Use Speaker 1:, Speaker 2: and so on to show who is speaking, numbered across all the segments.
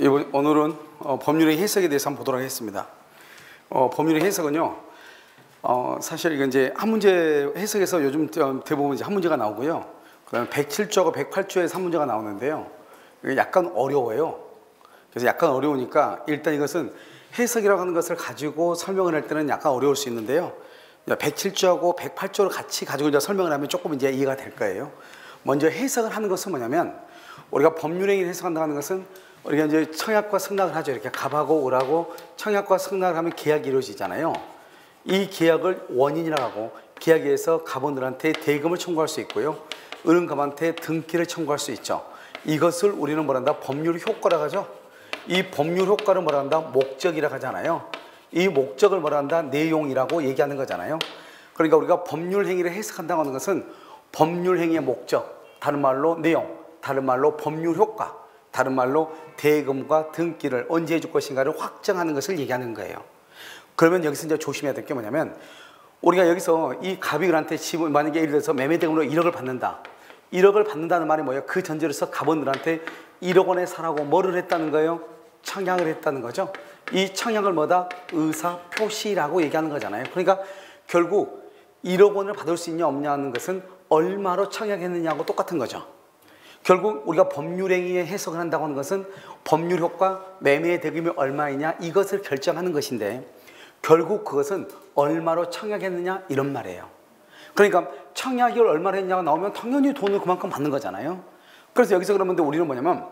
Speaker 1: 오늘은 법률의 해석에 대해서 한번 보도록 하겠습니다. 법률의 해석은요, 사실 이건 이제 한 문제 해석에서 요즘 대부분 이제 한 문제가 나오고요. 그다음에 107조하고 108조에서 한 문제가 나오는데요. 이게 약간 어려워요. 그래서 약간 어려우니까 일단 이것은 해석이라고 하는 것을 가지고 설명을 할 때는 약간 어려울 수 있는데요. 107조하고 108조를 같이 가지고 이제 설명을 하면 조금 이제 이해가 될 거예요. 먼저 해석을 하는 것은 뭐냐면, 우리가 법률행위를 해석한다는 것은 우리가 이제 청약과 승낙을 하죠. 이렇게 갑하고 을하고 청약과 승낙을 하면 계약이 이루어지잖아요. 이 계약을 원인이라고 하고, 계약에서 갑원들한테 대금을 청구할 수 있고요, 을은 갑한테 등기를 청구할 수 있죠. 이것을 우리는 뭐란다? 법률 효과라고 하죠. 이 법률 효과를 뭐란다? 목적이라고 하잖아요. 이 목적을 뭐란다? 내용이라고 얘기하는 거잖아요. 그러니까 우리가 법률 행위를 해석한다고 하는 것은 법률 행위의 목적, 다른 말로 내용, 다른 말로 법률 효과, 다른 말로 대금과 등기를 언제 해줄 것인가를 확정하는 것을 얘기하는 거예요. 그러면 여기서 이제 조심해야 될 게 뭐냐면, 우리가 여기서 이 갑이 을한테 집을 만약에 예를 들어서 매매대금으로 1억을 받는다. 1억을 받는다는 말이 뭐예요? 그 전제로서 갑원들한테 1억 원에 사라고 뭐를 했다는 거예요? 청약을 했다는 거죠. 이 청약을 뭐다? 의사표시라고 얘기하는 거잖아요. 그러니까 결국 1억 원을 받을 수 있냐 없냐 하는 것은 얼마로 청약했느냐하고 똑같은 거죠. 결국 우리가 법률행위에 해석을 한다고 하는 것은 법률 효과, 매매의 대금이 얼마이냐 이것을 결정하는 것인데, 결국 그것은 얼마로 청약했느냐 이런 말이에요. 그러니까 청약이 얼마로 했냐가 나오면 당연히 돈을 그만큼 받는 거잖아요. 그래서 여기서 그러면 우리는 뭐냐면,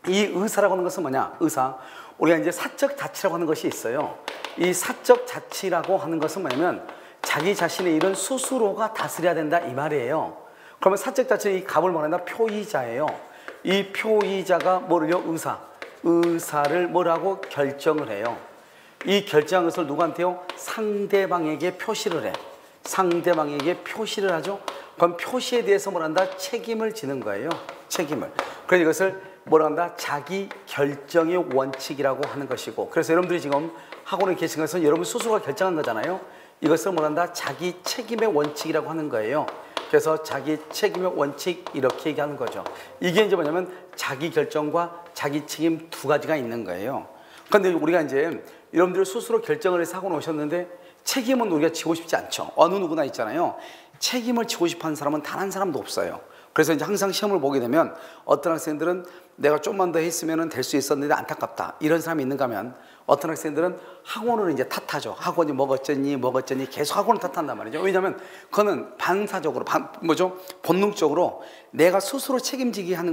Speaker 1: 이 의사라고 하는 것은 뭐냐? 의사. 우리가 이제 사적 자치라고 하는 것이 있어요. 이 사적 자치라고 하는 것은 뭐냐면, 자기 자신의 일은 스스로가 다스려야 된다 이 말이에요. 그러면 사적 자치는 이 갑을 뭐란다? 표의자예요. 이 표의자가 뭐를요? 의사. 의사를 뭐라고 결정을 해요. 이 결정한 것을 누구한테요? 상대방에게 표시를 해. 상대방에게 표시를 하죠. 그럼 표시에 대해서 뭐란다? 책임을 지는 거예요. 책임을. 그래서 이것을 뭐란다? 자기 결정의 원칙이라고 하는 것이고, 그래서 여러분들이 지금 학원에 계신 것은 여러분 스스로가 결정한 거잖아요. 이것을 뭐란다? 자기 책임의 원칙이라고 하는 거예요. 그래서 자기 책임의 원칙 이렇게 얘기하는 거죠. 이게 이제 뭐냐면 자기 결정과 자기 책임 두 가지가 있는 거예요. 그런데 우리가 이제 여러분들 스스로 결정을 해서 학원 오셨는데 책임은 우리가 지고 싶지 않죠. 어느 누구나 있잖아요. 책임을 지고 싶어 하는 사람은 단 한 사람도 없어요. 그래서 이제 항상 시험을 보게 되면 어떤 학생들은 내가 좀만 더 했으면 될 수 있었는데 안타깝다 이런 사람이 있는가 하면, 어떤 학생들은 학원을 이제 탓하죠. 학원이 뭐겠더니 계속 학원을 탓한단 말이죠. 왜냐하면 그거는 반사적으로 본능적으로 내가 스스로 책임지는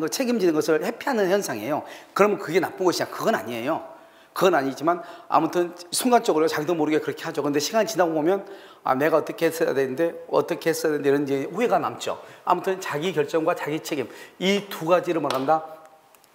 Speaker 1: 것을 회피하는 현상이에요. 그러면 그게 나쁜 것이냐? 그건 아니에요. 그건 아니지만 아무튼 순간적으로 자기도 모르게 그렇게 하죠. 근데 시간이 지나고 보면 내가 어떻게 했어야 되는데 이런 이제 후회가 남죠. 아무튼 자기 결정과 자기 책임 이 두 가지를 말한다.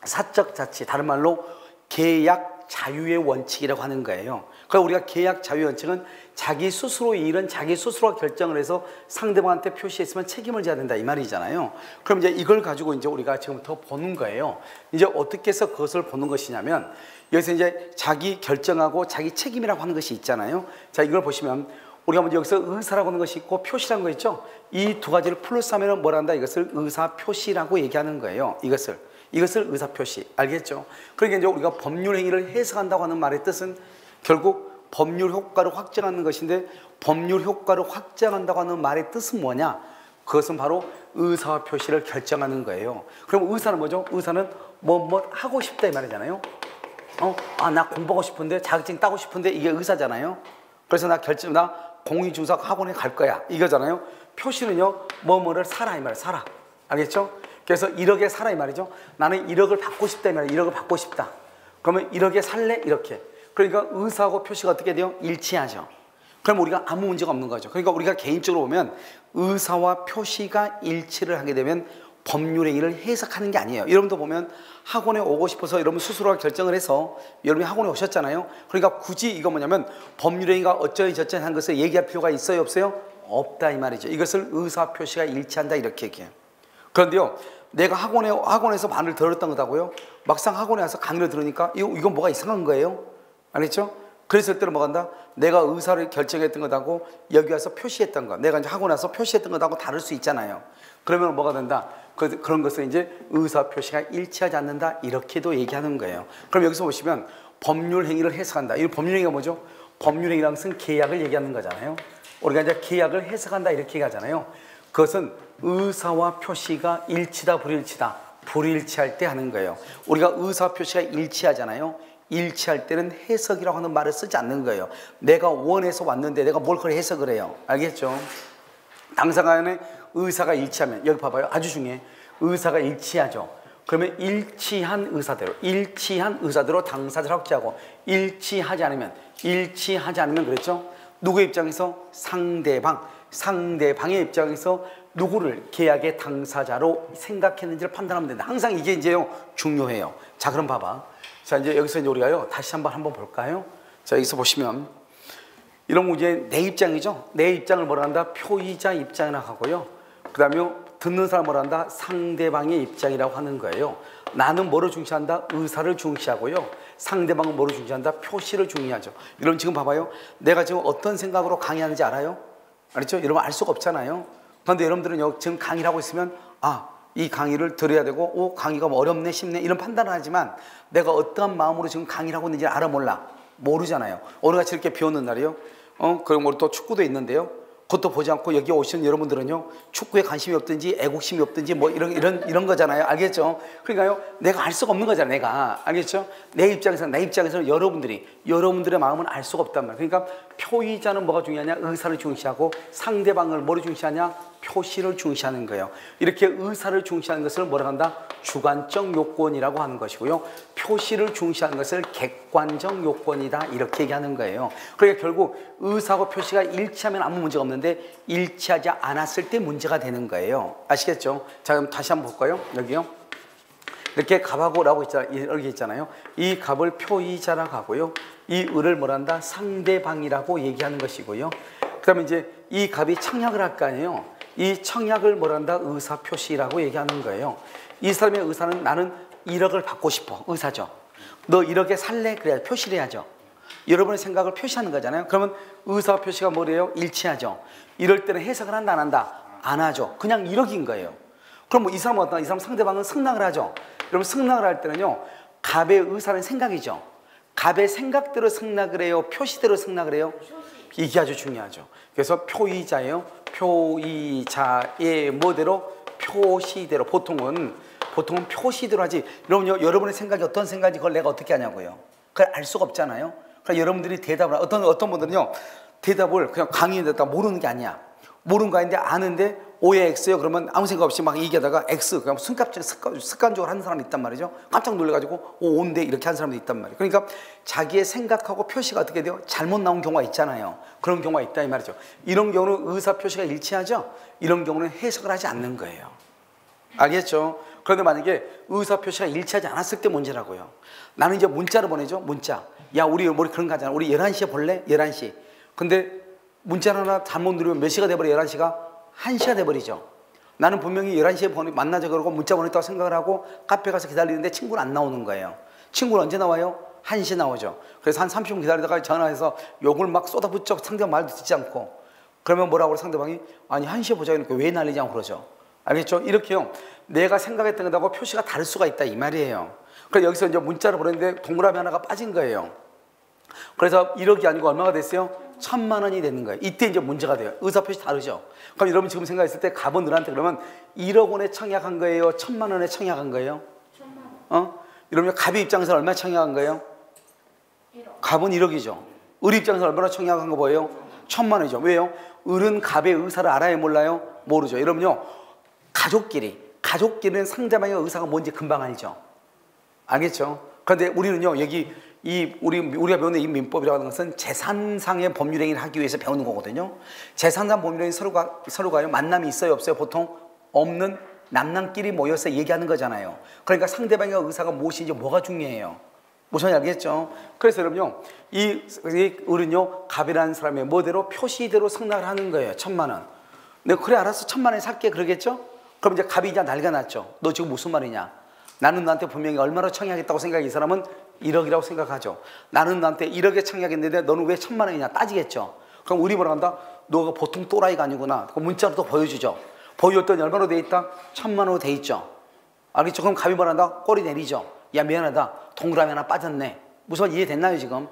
Speaker 1: 사적 자치, 다른 말로 계약 자유의 원칙이라고 하는 거예요. 그러니까 우리가 계약 자유의 원칙은 자기 스스로의 일은 자기 스스로가 결정을 해서 상대방한테 표시했으면 책임을 져야 된다 이 말이잖아요. 그럼 이제 이걸 가지고 이제 우리가 지금부터 보는 거예요. 이제 어떻게 해서 그것을 보는 것이냐면, 여기서 이제 자기 결정하고 자기 책임이라고 하는 것이 있잖아요. 자, 이걸 보시면 우리가 먼저 여기서 의사라고 하는 것이 있고 표시라는 거 있죠. 이 두 가지를 플러스하면 뭐란다? 이것을 의사표시라고 얘기하는 거예요. 이것을 의사표시. 알겠죠? 그러니까 이제 우리가 법률 행위를 해석한다고 하는 말의 뜻은 결국 법률 효과를 확정하는 것인데, 법률 효과를 확정한다고 하는 말의 뜻은 뭐냐? 그것은 바로 의사와 표시를 결정하는 거예요. 그럼 의사는 뭐죠? 의사는 뭐 하고 싶다 이 말이잖아요. 나 공부하고 싶은데, 자격증 따고 싶은데, 이게 의사잖아요. 그래서 나 공인중개사 학원에 갈 거야 이거잖아요. 표시는요, 뭐를 사라 이 말이에요. 사라. 알겠죠? 그래서 1억에 사라 이 말이죠. 나는 1억을 받고 싶다 이 말이에요. 1억을 받고 싶다. 그러면 1억에 살래? 이렇게. 그러니까 의사하고 표시가 어떻게 돼요? 일치하죠. 그럼 우리가 아무 문제가 없는 거죠. 그러니까 우리가 개인적으로 보면 의사와 표시가 일치를 하게 되면 법률 행위를 해석하는 게 아니에요. 여러분도 보면 학원에 오고 싶어서 여러분 스스로가 결정을 해서 여러분이 학원에 오셨잖아요. 그러니까 굳이 이거 뭐냐면 법률 행위가 어쩌니 한 것을 얘기할 필요가 있어요 없어요? 없다 이 말이죠. 이것을 의사 표시가 일치한다 이렇게 얘기해요. 그런데요, 내가 학원에서 말을 들었던 거다고요? 막상 학원에 와서 강의를 들으니까 이건 뭐가 이상한 거예요? 알겠죠? 그랬을 때는 뭐가 한다? 내가 의사를 결정했던 것하고 여기 와서 표시했던 것, 내가 이제 하고 나서 표시했던 것하고 다를 수 있잖아요. 그러면 뭐가 된다? 그런 것은 이제 의사 표시가 일치하지 않는다, 이렇게도 얘기하는 거예요. 그럼 여기서 보시면 법률 행위를 해석한다. 이 법률 행위가 뭐죠? 법률 행위라는 것은 계약을 얘기하는 거잖아요. 우리가 이제 계약을 해석한다 이렇게 얘기하잖아요. 그것은 의사와 표시가 일치다 불일치다, 불일치할 때 하는 거예요. 우리가 의사 표시가 일치하잖아요. 일치할 때는 해석이라고 하는 말을 쓰지 않는 거예요. 내가 원해서 왔는데 내가 뭘 그걸 해석을 해요. 알겠죠? 당사간의 의사가 일치하면, 여기 봐봐요. 아주 중요해. 의사가 일치하죠. 그러면 일치한 의사대로 당사자를 확정하고, 일치하지 않으면 그랬죠? 누구의 입장에서? 상대방의 입장에서 누구를 계약의 당사자로 생각했는지를 판단하면 된다. 항상 이게 이제요 중요해요. 자, 그럼 봐봐. 자, 이제 여기서 이제 우리가요 다시 한번 볼까요? 자, 여기서 보시면 이런 문제 내 입장이죠. 내 입장을 뭐라 한다? 표의자 입장이라고 하고요. 그 다음에 듣는 사람 뭐라 한다? 상대방의 입장이라고 하는 거예요. 나는 뭐를 중시한다? 의사를 중시하고요. 상대방은 뭐를 중시한다? 표시를 중시하죠. 여러분 지금 봐봐요. 내가 지금 어떤 생각으로 강의하는지 알아요? 알았죠? 여러분 알 수가 없잖아요. 그런데 여러분들은 지금 강의를 하고 있으면 이 강의를 들어야 되고 강의가 뭐 어렵네 쉽네 이런 판단을 하지만 내가 어떠한 마음으로 지금 강의를 하고 있는지 알아 몰라? 모르잖아요. 오늘같이 이렇게 비 오는 날이요. 그런 걸 또 축구도 있는데요. 그것도 보지 않고 여기 오시는 여러분들은요 축구에 관심이 없든지 애국심이 없든지 뭐 이런 거잖아요. 알겠죠? 그러니까요 내가 알 수가 없는 거잖아요. 내가 알겠죠? 내 입장에서는 여러분들의 마음은 알 수가 없단 말이에요. 그러니까 표의자는 뭐가 중요하냐? 의사를 중시하고 상대방을 뭐를 중시하냐? 표시를 중시하는 거예요. 이렇게 의사를 중시하는 것을 뭐라 한다? 주관적 요건이라고 하는 것이고요. 표시를 중시하는 것을 객관적 요건이다 이렇게 얘기하는 거예요. 그러니까 결국 의사하고 표시가 일치하면 아무 문제가 없는데 일치하지 않았을 때 문제가 되는 거예요. 아시겠죠? 자, 그럼 다시 한번 볼까요? 여기요. 이렇게 갑하고라고 이렇게 있잖아요. 이 갑을 표의자라고 하고요. 이 을을 뭐라 한다? 상대방이라고 얘기하는 것이고요. 그 다음에 이제 이 갑이 청약을 할 거 아니에요. 이 청약을 뭐라 한다? 의사 표시라고 얘기하는 거예요. 이 사람의 의사는 나는 1억을 받고 싶어. 의사죠. 너 1억에 살래? 그래야 표시를 해야죠. 여러분의 생각을 표시하는 거잖아요. 그러면 의사 표시가 뭐래요? 일치하죠. 이럴 때는 해석을 한다 안 한다? 안 하죠. 그냥 1억인 거예요. 그럼 뭐 이 사람은 어떠나? 이 사람 상대방은 승낙을 하죠. 그럼 승낙을 할 때는요 갑의 의사는 생각이죠. 갑의 생각대로 승낙을 해요? 표시대로 승낙을 해요? 이게 아주 중요하죠. 그래서 표의자예요. 표의자의 뭐대로? 표시대로. 보통은 표시대로 하지. 여러분의 생각이 어떤 생각인지 그걸 내가 어떻게 하냐고요. 그걸 알 수가 없잖아요. 그러니까 여러분들이 대답을 어떤 분들은요 대답을 그냥 강의에다가 모르는 게 아니야. 모르는 거 아닌데 아는데 O에 X요. 그러면 아무 생각 없이 막 얘기하다가 X 그냥 습관적으로 하는 사람이 있단 말이죠. 깜짝 놀래가지고 O인데 이렇게 하는 사람도 있단 말이에요. 그러니까 자기의 생각하고 표시가 어떻게 돼요? 잘못 나온 경우가 있잖아요. 그런 경우가 있다 이 말이죠. 이런 경우는 의사 표시가 일치하죠. 이런 경우는 해석을 하지 않는 거예요. 알겠죠? 그런데 만약에 의사 표시가 일치하지 않았을 때 문제라고요. 나는 이제 문자를 보내죠. 문자. 야 우리 그런 거 하잖아. 우리 11시에 볼래? 11시. 근데 문자를 하나 잘못 누르면 몇 시가 돼버려? 11시가 1시가 돼버리죠. 나는 분명히 11시에 만나자 그러고 문자 보냈다고 생각을 하고 카페 가서 기다리는데 친구는 안 나오는 거예요. 친구는 언제 나와요? 1시 나오죠. 그래서 한 30분 기다리다가 전화해서 욕을 막 쏟아붓죠. 상대방 말도 듣지 않고. 그러면 뭐라고 그래 상대방이? 아니 1시에 보자 그러니까 왜 날리지 않고 그러죠. 알겠죠? 이렇게요. 내가 생각했던 것하고 표시가 다를 수가 있다 이 말이에요. 그래서 여기서 이제 문자를 보냈는데 동그라미 하나가 빠진 거예요. 그래서 1억이 아니고 얼마가 됐어요? 1,000만 원이 되는 거예요. 이때 이제 문제가 돼요. 의사 표시 다르죠. 그럼 여러분 지금 생각했을 때 갑은 너한테 그러면 1억 원에 청약한 거예요? 1,000만 원에 청약한 거예요?
Speaker 2: 1,000만 원.
Speaker 1: 이러면 갑의 입장에서 얼마 청약한 거예요?
Speaker 2: 1억.
Speaker 1: 갑은 1억이죠. 을 입장에서 얼마나 청약한 거 보여요? 1,000만 원이죠. 왜요? 을은 갑의 의사를 알아요? 몰라요? 모르죠. 여러분요. 가족끼리는 상대방의 의사가 뭔지 금방 알죠. 알겠죠? 그런데 우리는요. 여기 우리가 배우는 이 민법이라고 하는 것은 재산상의 법률행위를 하기 위해서 배우는 거거든요. 재산상 법률행위 서로가요 만남이 있어요 없어요? 보통 없는 남남끼리 모여서 얘기하는 거잖아요. 그러니까 상대방의 의사가 무엇인지 뭐가 중요해요. 무슨 알겠죠? 그래서 여러분요 이 을은요 갑이라는 사람의 뭐대로 표시대로 승낙을 하는 거예요. 1,000만 원. 내가 그래 알았어 1,000만 원에 살게 그러겠죠? 그럼 이제 갑이 이제 난리가 났죠. 너 지금 무슨 말이냐? 나는 너한테 분명히 얼마나 청약했다고 생각해. 이 사람은 1억이라고 생각하죠. 나는 나한테 1억에 청약했는데 너는 왜 1,000만 원이냐 따지겠죠. 그럼 우리 뭐라 한다? 너가 보통 또라이가 아니구나. 그 문자로 또 보여주죠. 보여줬더니 얼마로 돼 있다? 1,000만 원으로 돼 있죠. 알겠죠? 그럼 갑이 뭐라 한다? 꼬리 내리죠. 야 미안하다. 동그라미 하나 빠졌네. 무슨 이해됐나요 지금?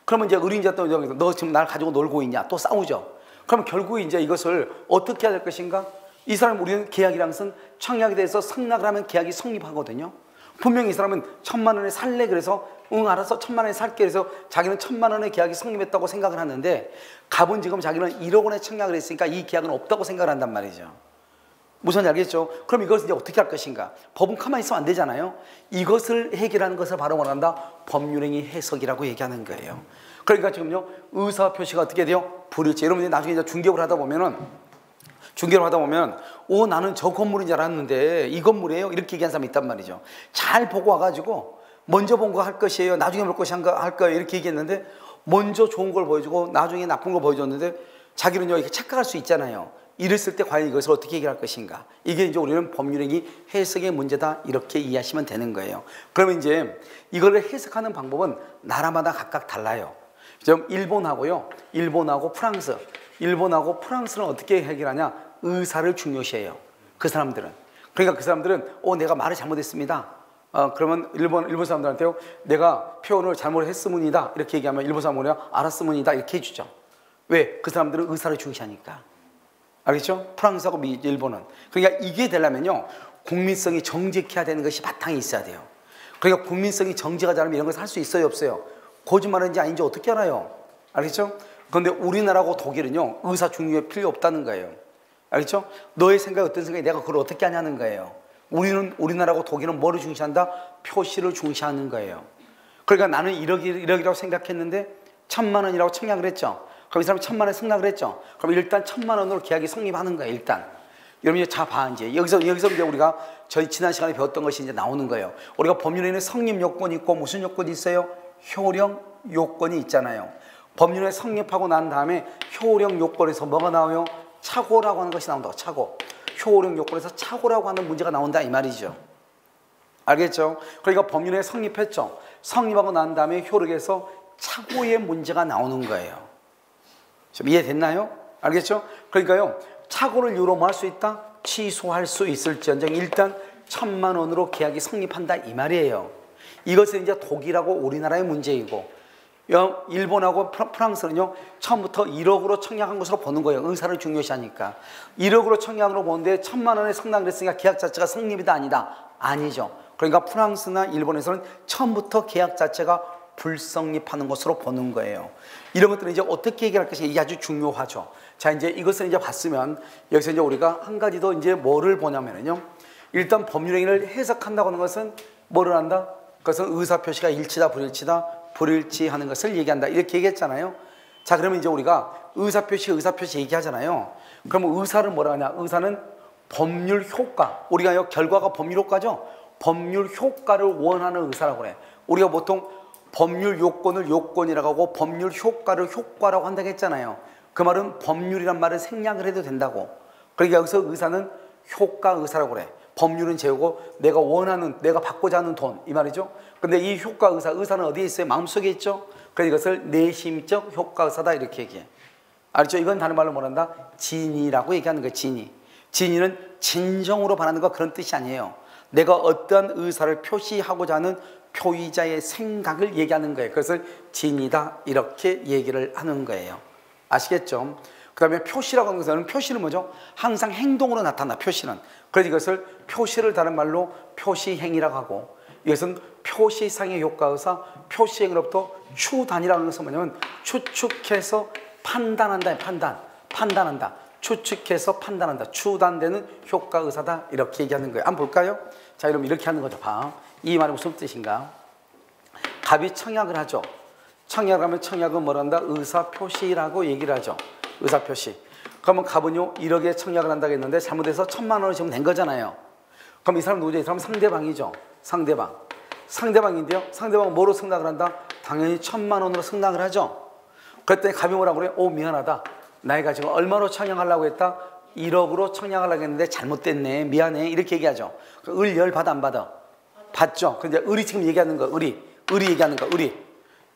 Speaker 1: 그러면 이제 의뢰인자 또 너 지금 날 가지고 놀고 있냐? 또 싸우죠. 그럼 결국 이제 이것을 어떻게 해야 될 것인가? 이 사람 우리는 계약이라는 것은 청약에 대해서 승낙을 하면 계약이 성립하거든요. 분명히 이 사람은 1,000만 원에 살래 그래서 응 알아서 1,000만 원에 살게 그래서 자기는 1,000만 원의 계약이 성립했다고 생각을 하는데 갑은 지금 자기는 1억 원에 청약을 했으니까 이 계약은 없다고 생각을 한단 말이죠. 무슨 알겠죠? 그럼 이것을 이제 어떻게 할 것인가? 법은 가만히 있으면 안 되잖아요. 이것을 해결하는 것을 바로 말한다. 법률행위 해석이라고 얘기하는 거예요. 그러니까 지금요 의사 표시가 어떻게 돼요? 불일치. 여러분이 나중에 이제 중개를 하다 보면 오 나는 저 건물인 줄 알았는데 이 건물이에요 이렇게 얘기한 사람이 있단 말이죠. 잘 보고 와가지고 먼저 본 거 할 것이에요 나중에 볼 것이 할 거예요 이렇게 얘기했는데 먼저 좋은 걸 보여주고 나중에 나쁜 걸 보여줬는데 자기는 이렇게 착각할 수 있잖아요. 이랬을 때 과연 이것을 어떻게 해결할 것인가? 이게 이제 우리는 법률행위 해석의 문제다 이렇게 이해하시면 되는 거예요. 그러면 이제 이걸 해석하는 방법은 나라마다 각각 달라요. 좀 일본하고 프랑스. 일본하고 프랑스는 어떻게 해결하냐? 의사를 중요시해요. 그 사람들은. 그러니까 그 사람들은 내가 말을 잘못했습니다. 그러면 일본 사람들한테요. 내가 표현을 잘못했으문이다. 이렇게 얘기하면 일본 사람은 알았으문이다. 이렇게 해주죠. 왜? 그 사람들은 의사를 중시하니까. 알겠죠? 프랑스하고 일본은. 그러니까 이게 되려면요. 국민성이 정직해야 되는 것이 바탕이 있어야 돼요. 그러니까 국민성이 정직하지 않으면 이런 것을 할 수 있어요? 없어요? 거짓말인지 아닌지 어떻게 알아요? 알겠죠? 그런데 우리나라하고 독일은요. 의사 중립이 필요 없다는 거예요. 알겠죠? 너의 생각이 어떤 생각이 내가 그걸 어떻게 하냐는 거예요. 우리나라하고 독일은 뭐를 중시한다? 표시를 중시하는 거예요. 그러니까 나는 1억이라고 생각했는데 1,000만 원이라고 청약을 했죠. 그럼 이 사람이 1,000만 원에 승낙을 했죠. 그럼 일단 1,000만 원으로 계약이 성립하는 거예요. 일단. 여러분 이제 자 봐 이제 여기서 이제 우리가 저희 지난 시간에 배웠던 것이 이제 나오는 거예요. 우리가 법률에는 성립 요건이 있고 무슨 요건이 있어요? 효력 요건이 있잖아요. 법률에 성립하고 난 다음에 효력 요건에서 뭐가 나와요? 착오라고 하는 것이 나온다고. 착오. 효력 요건에서 착오라고 하는 문제가 나온다 이 말이죠. 알겠죠? 그러니까 법률에 성립했죠. 성립하고 난 다음에 효력에서 착오의 문제가 나오는 거예요. 좀 이해됐나요? 알겠죠? 그러니까요. 착오를 이유로 뭐 할 수 있다? 취소할 수 있을지언정 일단 1,000만 원으로 계약이 성립한다 이 말이에요. 이것은 이제 독일하고 우리나라의 문제이고 일본하고 프랑스는요 처음부터 1억으로 청약한 것으로 보는 거예요. 의사를 중요시하니까 1억으로 청약으로 보는데 1,000만 원에 성납을 했으니까 계약 자체가 성립이다 아니다? 아니죠. 그러니까 프랑스나 일본에서는 처음부터 계약 자체가 불성립하는 것으로 보는 거예요. 이런 것들은 이제 어떻게 해결할 것이 이게 아주 중요하죠. 자 이제 이것을 이제 봤으면 여기서 이제 우리가 한 가지 더 이제 뭐를 보냐면요. 일단 법률행위를 해석한다고 하는 것은 뭐를 한다? 그것은 의사표시가 일치다 불일치다 불일치하는 것을 얘기한다 이렇게 얘기했잖아요. 자 그러면 이제 우리가 의사표시 얘기하잖아요. 그러면 의사를 뭐라 하냐? 의사는 법률 효과. 우리가 결과가 법률 효과죠. 법률 효과를 원하는 의사라고 그래. 우리가 보통 법률 요건을 요건이라고 하고 법률 효과를 효과라고 한다고 했잖아요. 그 말은 법률이란 말을 생략을 해도 된다고. 그러니까 여기서 의사는 효과 의사라고 그래. 법률은 제고 내가 원하는 내가 받고자 하는 돈 이 말이죠. 근데 이 효과 의사는 어디에 있어요? 마음속에 있죠. 그래서 이것을 내심적 효과 의사다 이렇게 얘기해. 알죠? 이건 다른 말로 뭐란다? 진의라고 얘기하는 거예요. 진의는 진정으로 바라는 거 그런 뜻이 아니에요. 내가 어떠한 의사를 표시하고자 하는 표의자의 생각을 얘기하는 거예요. 그것을 진이다 이렇게 얘기를 하는 거예요. 아시겠죠? 그 다음에 표시라고 하는 것은 표시는 뭐죠? 항상 행동으로 나타나 표시는. 그래서 이것을 표시를 다른 말로 표시행위라고 하고 이것은 표시상의 효과의사 표시행위로부터 추단이라는 것은 뭐냐면 추측해서 판단한다. 판단한다. 추측해서 판단한다. 추단되는 효과의사다 이렇게 얘기하는 거예요. 한번 볼까요? 자 여러분 이렇게 하는 거죠. 봐. 이 말이 무슨 뜻인가? 갑이 청약을 하죠. 청약을 하면 청약은 뭐라 한다? 의사표시라고 얘기를 하죠. 의사표시. 그러면 갑은요 1억에 청약을 한다고 했는데 잘못해서 1,000만 원을 지금 낸 거잖아요. 그럼 이 사람 누구죠? 이 사람 상대방이죠. 상대방인데요. 상대방은 뭐로 승낙을 한다? 당연히 1,000만 원으로 승낙을 하죠. 그랬더니 갑이 뭐라고 그래요? 미안하다. 나이가 지금 얼마로 청약하려고 했다? 1억으로 청약하려고 했는데 잘못됐네. 미안해. 이렇게 얘기하죠. 을 열 받아 안 받아? 받죠. 근데 을이 지금 얘기하는 거. 을이 의리 얘기하는 거야. 의리.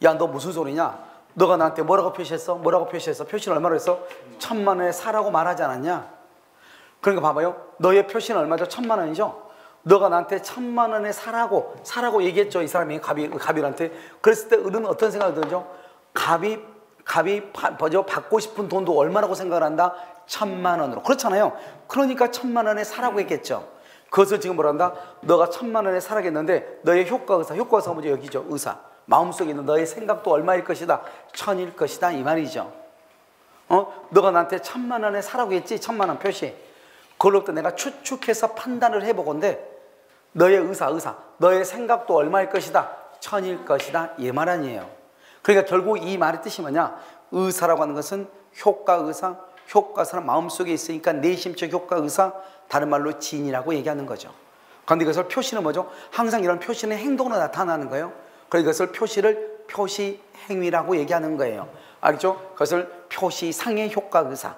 Speaker 1: 야, 너 무슨 소리냐? 너가 나한테 뭐라고 표시했어? 뭐라고 표시했어? 표시는 얼마로 했어? 1,000만 원에 사라고 말하지 않았냐? 그러니까 봐봐요. 너의 표시는 얼마죠? 1,000만 원이죠? 너가 나한테 1,000만 원에 사라고 얘기했죠. 이 사람이 갑일한테. 그랬을 때 을은 어떤 생각이 들죠? 갑이 받고 싶은 돈도 얼마라고 생각을 한다? 1,000만 원으로. 그렇잖아요. 그러니까 1,000만 원에 사라고 했겠죠. 그것을 지금 뭐라 한다? 너가 1,000만 원에 사라겠는데 너의 효과의사가 먼저 여기죠. 의사. 마음속에 있는 너의 생각도 얼마일 것이다? 1,000일 것이다. 이 말이죠. 너가 나한테 1,000만 원에 사라고 했지? 1,000만 원 표시. 그걸로부터 내가 추측해서 판단을 해보건데 너의 의사, 너의 생각도 얼마일 것이다? 1,000일 것이다. 이 말 아니에요. 그러니까 결국 이 말의 뜻이 뭐냐? 의사라고 하는 것은 효과사는 마음속에 있으니까 내심적 효과의사, 다른 말로 진이라고 얘기하는 거죠. 그런데 이것을 표시는 뭐죠? 항상 이런 표시는 행동으로 나타나는 거예요. 그래서 이것을 표시행위라고 얘기하는 거예요. 알겠죠? 그것을 표시상의 효과의사.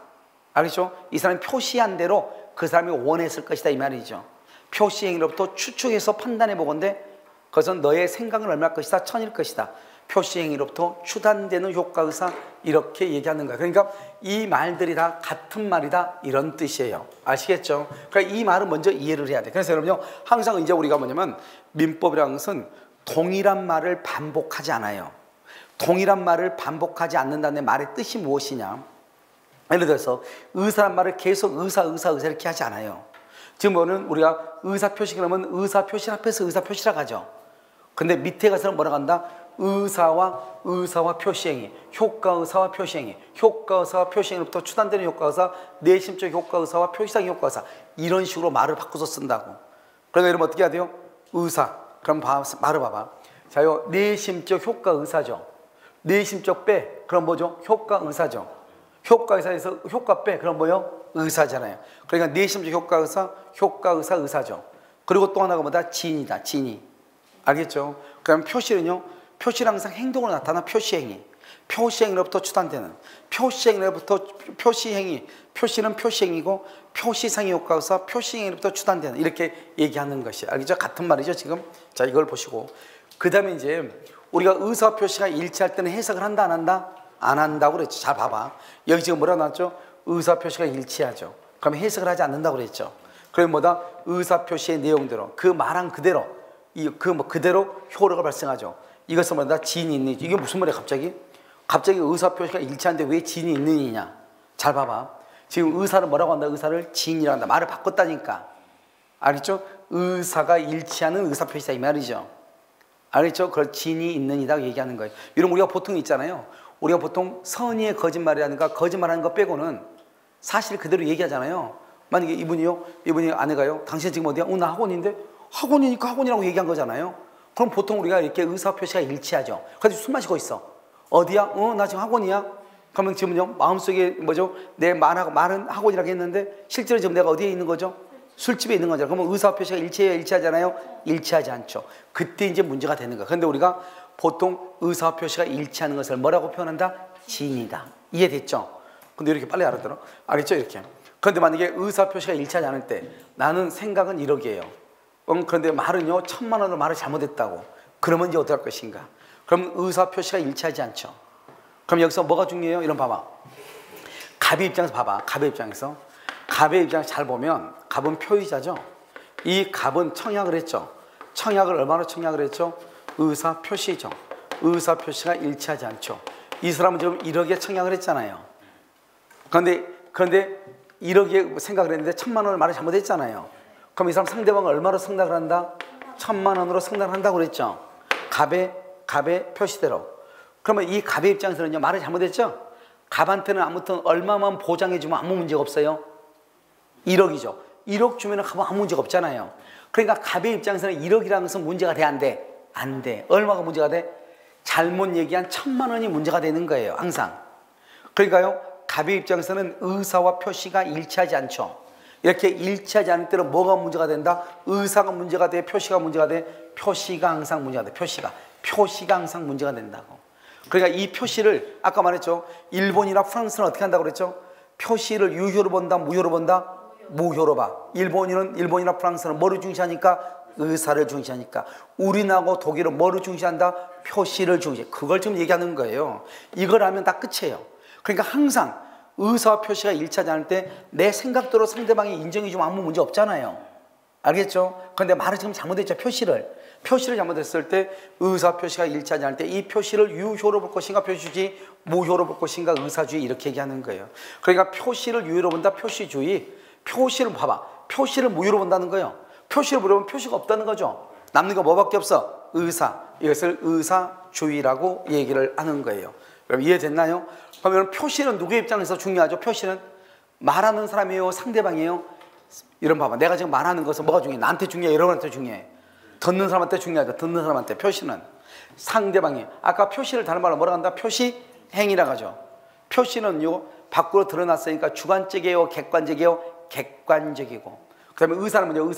Speaker 1: 알겠죠? 이 사람이 표시한 대로 그 사람이 원했을 것이다 이 말이죠. 표시행위로부터 추측해서 판단해 보건데 그것은 너의 생각은 얼마일 것이다? 1,000일 것이다. 표시행위로부터 추단되는 효과의사, 이렇게 얘기하는 거예요. 그러니까 이 말들이 다 같은 말이다 이런 뜻이에요. 아시겠죠? 그러니까 이 말은 먼저 이해를 해야 돼. 그래서 여러분요, 항상 이제 우리가 뭐냐면 민법이라는 것은 동일한 말을 반복하지 않아요. 동일한 말을 반복하지 않는다는 말의 뜻이 무엇이냐? 예를 들어서 의사란 말을 계속 의사 이렇게 하지 않아요. 지금 뭐는 우리가 의사표시 그러면 의사표시 앞에서 의사표시라고 하죠. 근데 밑에 가서는 뭐라고 한다? 의사와 표시행위, 효과의사와 표시행위, 효과의사와 표시행위로부터 추단되는 효과의사, 내심적 효과의사와 표시상 효과의사, 이런 식으로 말을 바꿔서 쓴다고. 그러면 여러분 어떻게 해야 돼요? 의사. 그럼 말을 봐봐. 자요, 내심적 효과의사죠. 내심적 빼. 그럼 뭐죠? 효과의사죠. 효과의사에서 효과 빼. 그럼 뭐요? 의사잖아요. 그러니까 내심적 효과의사, 의사죠. 그리고 또 하나가 뭐다? 진이다. 진이. 알겠죠? 그럼 표시는요? 표시는 항상 행동으로 나타나 표시행위. 표시행위로부터 추단되는 표시행위로부터 표시행위. 표시는 표시행위고 표시상의 효과의사, 표시행위로부터 추단되는, 이렇게 얘기하는 것이 알겠죠? 같은 말이죠 지금. 자, 이걸 보시고 그 다음에 이제 우리가 의사 표시가 일치할 때는 해석을 한다 안 한다? 안 한다고 그랬죠. 잘 봐봐. 여기 지금 뭐라 나왔죠? 의사 표시가 일치하죠. 그럼 해석을 하지 않는다고 그랬죠. 그럼 뭐다? 의사 표시의 내용대로 그 말한 그대로 그대로 효력을 발생하죠. 이것은 뭐다? 진이 있는. 이게 무슨 말이야 갑자기? 갑자기 의사 표시가 일치하는데 왜 진이 있느냐? 잘 봐봐. 지금 의사를 뭐라고 한다? 의사를 진이라고 한다. 말을 바꿨다니까. 알겠죠? 의사가 일치하는 의사 표시다 이 말이죠. 알겠죠? 그걸 진이 있느니라고 얘기하는 거예요. 이런 우리가 보통 있잖아요. 우리가 보통 선의의 거짓말이라든가 거짓말하는 거 빼고는 사실 그대로 얘기하잖아요. 만약에 이분이 아내가요, 당신 지금 어디야? 나 학원인데? 학원이니까 학원이라고 얘기한 거잖아요. 그럼 보통 우리가 이렇게 의사 표시가 일치하죠. 그래서 술 마시고 있어. 어디야? 나 지금 학원이야. 그러면 지금요, 마음속에 뭐죠? 내 말은 학원이라고 했는데 실제로 지금 내가 어디에 있는 거죠? 술집에 있는 거죠. 그러면 의사 표시가 일치해요? 일치하잖아요? 일치하지 않죠. 그때 이제 문제가 되는 거야. 그런데 우리가 보통 의사 표시가 일치하는 것을 뭐라고 표현한다? 진이다. 이해됐죠? 근데 이렇게 빨리 알아들어? 알겠죠? 이렇게. 그런데 만약에 의사 표시가 일치하지 않을 때 나는 생각은 1억이에요. 그런데 말은요 1,000만 원을 말을 잘못했다고. 그러면 이제 어떻게 할 것인가? 그럼 의사 표시가 일치하지 않죠. 그럼 여기서 뭐가 중요해요? 이런 봐봐. 갑의 입장에서 봐봐. 갑의 입장에서 잘 보면 갑은 표의자죠. 이 갑은 청약을 했죠. 청약을 얼마나 청약을 했죠? 의사 표시죠. 의사 표시가 일치하지 않죠. 이 사람은 지금 1억에 청약을 했잖아요. 그런데 1억에 생각을 했는데 1,000만 원을 말을 잘못했잖아요. 그럼 이 사람 상대방은 얼마로 생각을 한다? 1,000만 원으로 생각을 한다고 그랬죠. 갑의 표시대로. 그러면 이 갑의 입장에서는요, 말을 잘못했죠. 갑한테는 아무튼 얼마만 보장해주면 아무 문제가 없어요. 1억이죠. 1억 주면 갑은 아무 문제가 없잖아요. 그러니까 갑의 입장에서는 1억이라는 것은 문제가 돼? 안 돼? 안 돼. 얼마가 문제가 돼? 잘못 얘기한 1,000만 원이 문제가 되는 거예요. 항상. 그러니까요, 갑의 입장에서는 의사와 표시가 일치하지 않죠. 이렇게 일치하지 않을 때는 뭐가 문제가 된다? 의사가 문제가 돼? 표시가 문제가 돼? 표시가 항상 문제가 돼. 표시가 항상 문제가 된다고. 그러니까 이 표시를 아까 말했죠. 일본이나 프랑스는 어떻게 한다고 그랬죠? 표시를 유효로 본다? 무효로 본다? 무효로 봐. 일본이나 프랑스는 뭐를 중시하니까?
Speaker 3: 의사를 중시하니까 우리나라하고 독일은 뭐를 중시한다? 표시를 중시. 그걸 지금 얘기하는 거예요. 이걸 하면 다 끝이에요. 그러니까 항상 의사와 표시가 일치하지 않을 때 내 생각대로 상대방이 인정해 주면 아무 문제 없잖아요. 알겠죠? 그런데 말을 지금 잘못했죠. 표시를 잘못했을 때 의사 표시가 일치하지 않을 때 이 표시를 유효로 볼 것인가 표시주의, 무효로 볼 것인가 의사주의 이렇게 얘기하는 거예요. 그러니까 표시를 유효로 본다 표시주의, 표시를 봐봐. 표시를 무효로 본다는 거예요. 표시를 무효로 보면 표시가 없다는 거죠. 남는 거 뭐밖에 없어? 의사. 이것을 의사주의라고 얘기를 하는 거예요. 여러분 이해됐나요? 그러면 표시는 누구의 입장에서 중요하죠? 표시는 말하는 사람이에요? 상대방이에요? 이런 봐봐. 내가 지금 말하는 것은 뭐가 중요해? 나한테 중요해? 여러분한테 중요해? 듣는 사람한테 중요하죠. 듣는 사람한테. 표시는 상대방이. 아까 표시를 다른 말로 뭐라 한다? 표시행위라고 하죠. 표시는요 밖으로 드러났으니까 주관적이에요? 객관적이에요? 객관적이고. 그 다음에 의사는 뭐죠?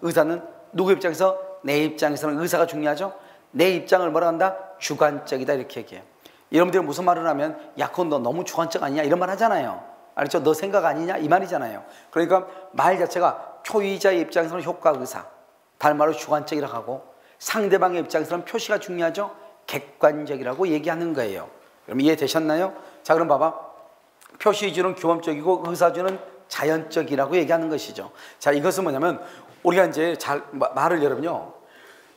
Speaker 3: 의사는 누구 입장에서? 내 입장에서는 의사가 중요하죠. 내 입장을 뭐라 한다? 주관적이다 이렇게 얘기해요. 여러분들이 무슨 말을 하면 야 그건 너 너무 주관적 아니냐 이런 말 하잖아요. 알죠? 너 생각 아니냐 이 말이잖아요. 그러니까 말 자체가 표의자의 입장에서는 효과 의사, 다른 말로 주관적이라고 하고, 상대방의 입장에서는 표시가 중요하죠. 객관적이라고 얘기하는 거예요. 그럼 이해되셨나요? 자 그럼 봐봐. 표시주는 규범적이고 의사주는 자연적이라고 얘기하는 것이죠. 자 이것은 뭐냐면 우리가 이제 말을 여러분요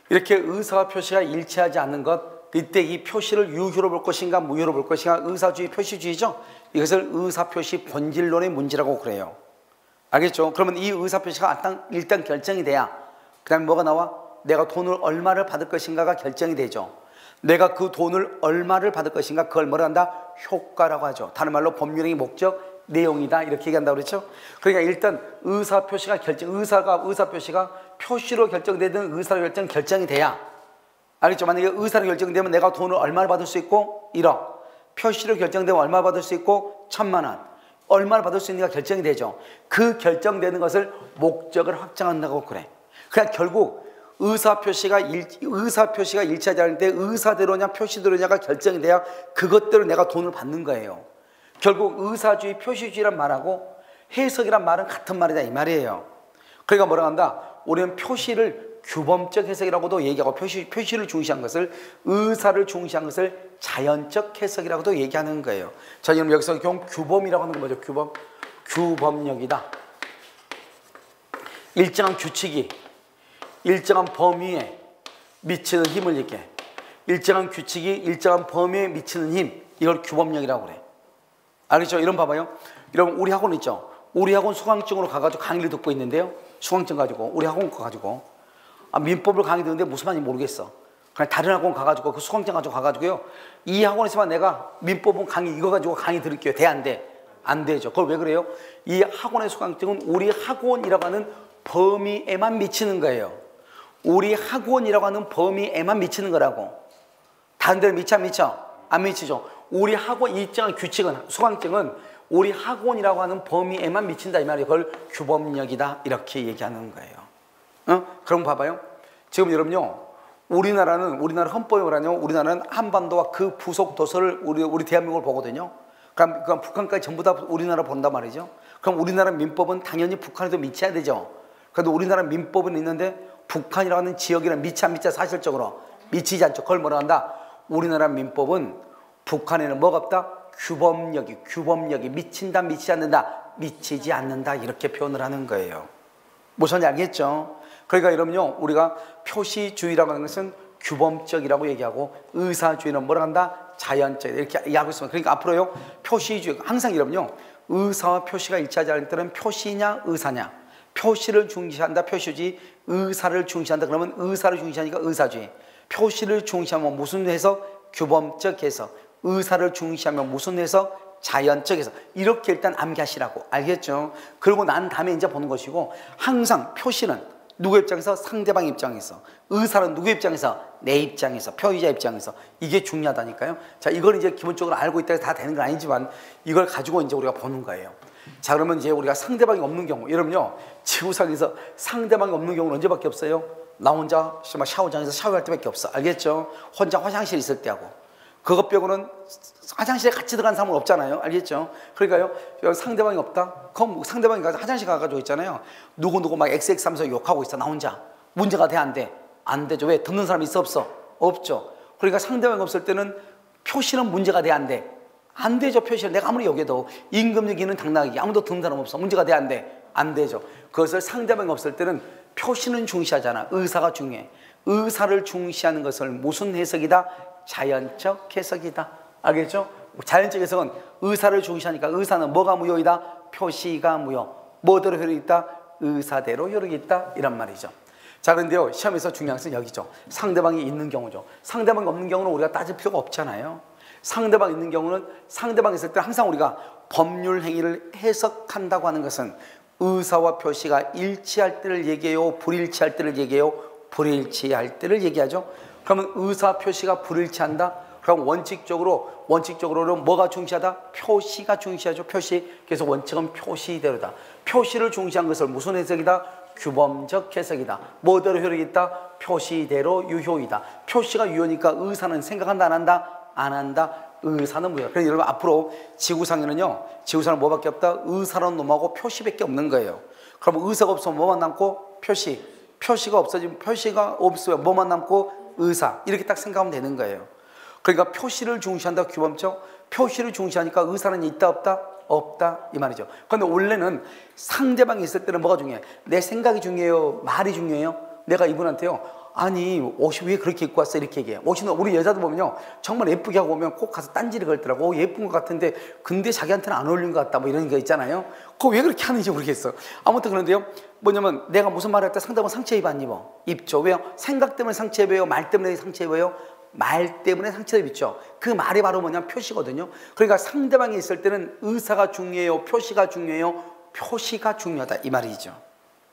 Speaker 3: 이렇게 의사와 표시가 일치하지 않는 것, 이때 이 표시를 유효로 볼 것인가 무효로 볼 것인가 의사주의 표시주의죠. 이것을 의사표시 본질론의 문제라고 그래요. 알겠죠? 그러면 이 의사표시가 일단 결정이 돼야 그 다음에 뭐가 나와? 내가 돈을 얼마를 받을 것인가가 결정이 되죠. 내가 그 돈을 얼마를 받을 것인가 그걸 뭐라 한다? 효과라고 하죠. 다른 말로 법률행위 목적 내용이다 이렇게 얘기한다고 그랬죠. 그러니까 일단 의사표시가 의사표시가 표시로 결정되든 의사로 결정이 돼야, 알겠죠? 만약에 의사로 결정되면 내가 돈을 얼마를 받을 수 있고 1억, 표시로 결정되면 얼마 받을 수 있고 1,000만 원, 얼마를 받을 수 있는가 결정이 되죠. 그 결정되는 것을 목적을 확정한다고 그래. 그러니까 결국 의사표시가 일치하지 않을 때 의사대로냐 표시대로냐가 결정이 돼야 그것대로 내가 돈을 받는 거예요. 결국 의사주의, 표시주의란 말하고 해석이란 말은 같은 말이다 이 말이에요. 그러니까 뭐라 한다? 우리는 표시를 규범적 해석이라고도 얘기하고 표시를 중시한 것을, 의사를 중시한 것을 자연적 해석이라고도 얘기하는 거예요. 자, 그럼 여기서 규범이라고 하는 건 뭐죠? 규범. 규범력이다. 일정한 규칙이 일정한 범위에 미치는 힘을 얘기해. 일정한 규칙이 일정한 범위에 미치는 힘, 이걸 규범력이라고 그래. 알겠죠? 이런 봐봐요. 여러분 우리 학원 있죠? 우리 학원 수강증으로 가가지고 강의를 듣고 있는데요. 수강증 가지고 우리 학원 가가지고 민법을 강의 듣는데 무슨 말인지 모르겠어. 그냥 다른 학원 가가지고 그 수강증 가지고 가가지고요. 이 학원에서만 내가 민법은 강의 이거 가지고 강의 들을게요. 돼? 안 돼? 안 되죠. 그걸 왜 그래요? 이 학원의 수강증은 우리 학원이라고 하는 범위에만 미치는 거예요. 우리 학원이라고 하는 범위에만 미치는 거라고. 다른 데는 미쳐 안 미쳐? 안 미치죠. 우리 학원 일정한 규칙은, 수강증은 우리 학원이라고 하는 범위에만 미친다 이 말이에요. 그걸 규범력이다 이렇게 얘기하는 거예요. 그럼 봐봐요. 지금 여러분요, 우리나라 헌법이 뭐라냐면 우리나라는 한반도와 그 부속 도서를 우리 대한민국을 보거든요. 그럼 북한까지 전부 다 우리나라 본단 말이죠. 그럼 우리나라 민법은 당연히 북한에도 미쳐야 되죠. 그래도 우리나라 민법은 있는데 북한이라고 하는 지역이랑 미쳐 안 미쳐? 사실적으로 미치지 않죠. 그걸 뭐라 한다? 우리나라 민법은 북한에는 뭐가 없다? 규범력이 미친다 미치지 않는다, 미치지 않는다 이렇게 표현을 하는 거예요. 무슨 말인지 알겠죠? 그러니까 여러분요, 우리가 표시주의라고 하는 것은 규범적이라고 얘기하고 의사주의는 뭐라 한다? 자연적 이렇게 이해하고 있습니다. 그러니까 앞으로요, 표시주의 항상 여러분요, 의사와 표시가 일치하지 않을 때는 표시냐 의사냐, 표시를 중시한다 표시주의, 의사를 중시한다 그러면 의사를 중시하니까 의사주의, 표시를 중시하면 무슨 해석? 규범적 해석, 의사를 중시하면 무슨 해석? 자연적 해석. 이렇게 일단 암기하시라고. 알겠죠? 그러고 난 다음에 이제 보는 것이고, 항상 표시는 누구 입장에서? 상대방 입장에서. 의사는 누구 입장에서? 내 입장에서, 표의자 입장에서. 이게 중요하다니까요. 자, 이걸 이제 기본적으로 알고 있다고 다 되는 건 아니지만 이걸 가지고 이제 우리가 보는 거예요. 자, 그러면 이제 우리가 상대방이 없는 경우, 여러분요, 지구상에서 상대방이 없는 경우는 언제밖에 없어요? 나 혼자 샤워장에서 샤워할 때밖에 없어. 알겠죠? 혼자 화장실에 있을 때 하고. 그것 빼고는 화장실에 같이 들어간 사람은 없잖아요. 알겠죠? 그러니까요, 상대방이 없다? 그럼 상대방이 화장실 가가지고 있잖아요. 누구 막 XX 하면서 욕하고 있어. 나 혼자. 문제가 돼, 안 돼? 안 되죠. 왜? 듣는 사람이 있어, 없어? 없죠. 그러니까 상대방이 없을 때는 표시는 문제가 돼, 안 돼? 안 되죠. 표시를 내가 아무리 여겨도 임금 얘기는 당나귀, 아무도 듣는 사람 없어. 문제가 돼, 안 돼? 안 되죠. 그것을 상대방이 없을 때는 표시는 중시하잖아. 의사가 중요해. 의사를 중시하는 것을 무슨 해석이다? 자연적 해석이다. 알겠죠? 자연적 해석은 의사를 중시하니까 의사는 뭐가 무효이다? 표시가 무효. 뭐대로 효력이 있다? 의사대로 효력이 있다. 이란 말이죠. 자, 그런데요, 시험에서 중요한 것은 여기죠. 상대방이 있는 경우죠. 상대방이 없는 경우는 우리가 따질 필요가 없잖아요. 상대방 있는 경우는, 상대방이 있을 때 항상 우리가 법률 행위를 해석한다고 하는 것은 의사와 표시가 일치할 때를 얘기해요? 불일치할 때를 얘기해요? 불일치할 때를 얘기하죠. 그러면 의사 표시가 불일치한다? 그럼 원칙적으로는 뭐가 중시하다? 표시가 중시하죠. 표시. 그래서 원칙은 표시대로다. 표시를 중시한 것을 무슨 해석이다? 규범적 해석이다. 뭐대로 효력이 있다? 표시대로 유효이다. 표시가 유효니까 의사는 생각한다, 안 한다? 안 한다. 의사는 무효. 그래서 여러분 앞으로 지구상에는요, 지구상은 뭐밖에 없다? 의사라는 놈하고 표시밖에 없는 거예요. 그럼 의사가 없으면 뭐만 남고? 표시. 표시가 없어지면, 표시가 없으면 뭐만 남고? 의사. 이렇게 딱 생각하면 되는 거예요. 그러니까 표시를 중시한다, 규범적. 표시를 중시하니까 의사는 있다, 없다? 없다, 이 말이죠. 그런데 원래는 상대방이 있을 때는 뭐가 중요해? 내 생각이 중요해요? 말이 중요해요? 내가 이분한테요, 아니 옷이 왜 그렇게 입고 왔어? 이렇게 얘기해. 옷이, 우리 여자도 보면요, 정말 예쁘게 하고 오면 꼭 가서 딴지를 걸더라고. 예쁜 것 같은데 근데 자기한테는 안 어울리는 것 같다, 뭐 이런 거 있잖아요. 그거 왜 그렇게 하는지 모르겠어. 아무튼 그런데요, 뭐냐면 내가 무슨 말을 할 때 상대방은 상처 입어, 안 입어? 입죠. 왜요? 생각 때문에 상처 입어요? 말 때문에 상처 입어요? 말 때문에 상처를 입죠. 그 말이 바로 뭐냐면 표시거든요. 그러니까 상대방이 있을 때는 의사가 중요해요? 표시가 중요해요? 표시가 중요하다, 이 말이죠.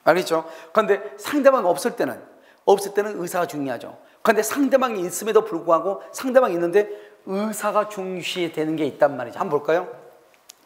Speaker 3: 알겠죠? 그런데 상대방이 없을 때는 의사가 중요하죠. 그런데 상대방이 있음에도 불구하고, 상대방이 있는데 의사가 중시되는 게 있단 말이죠. 한번 볼까요?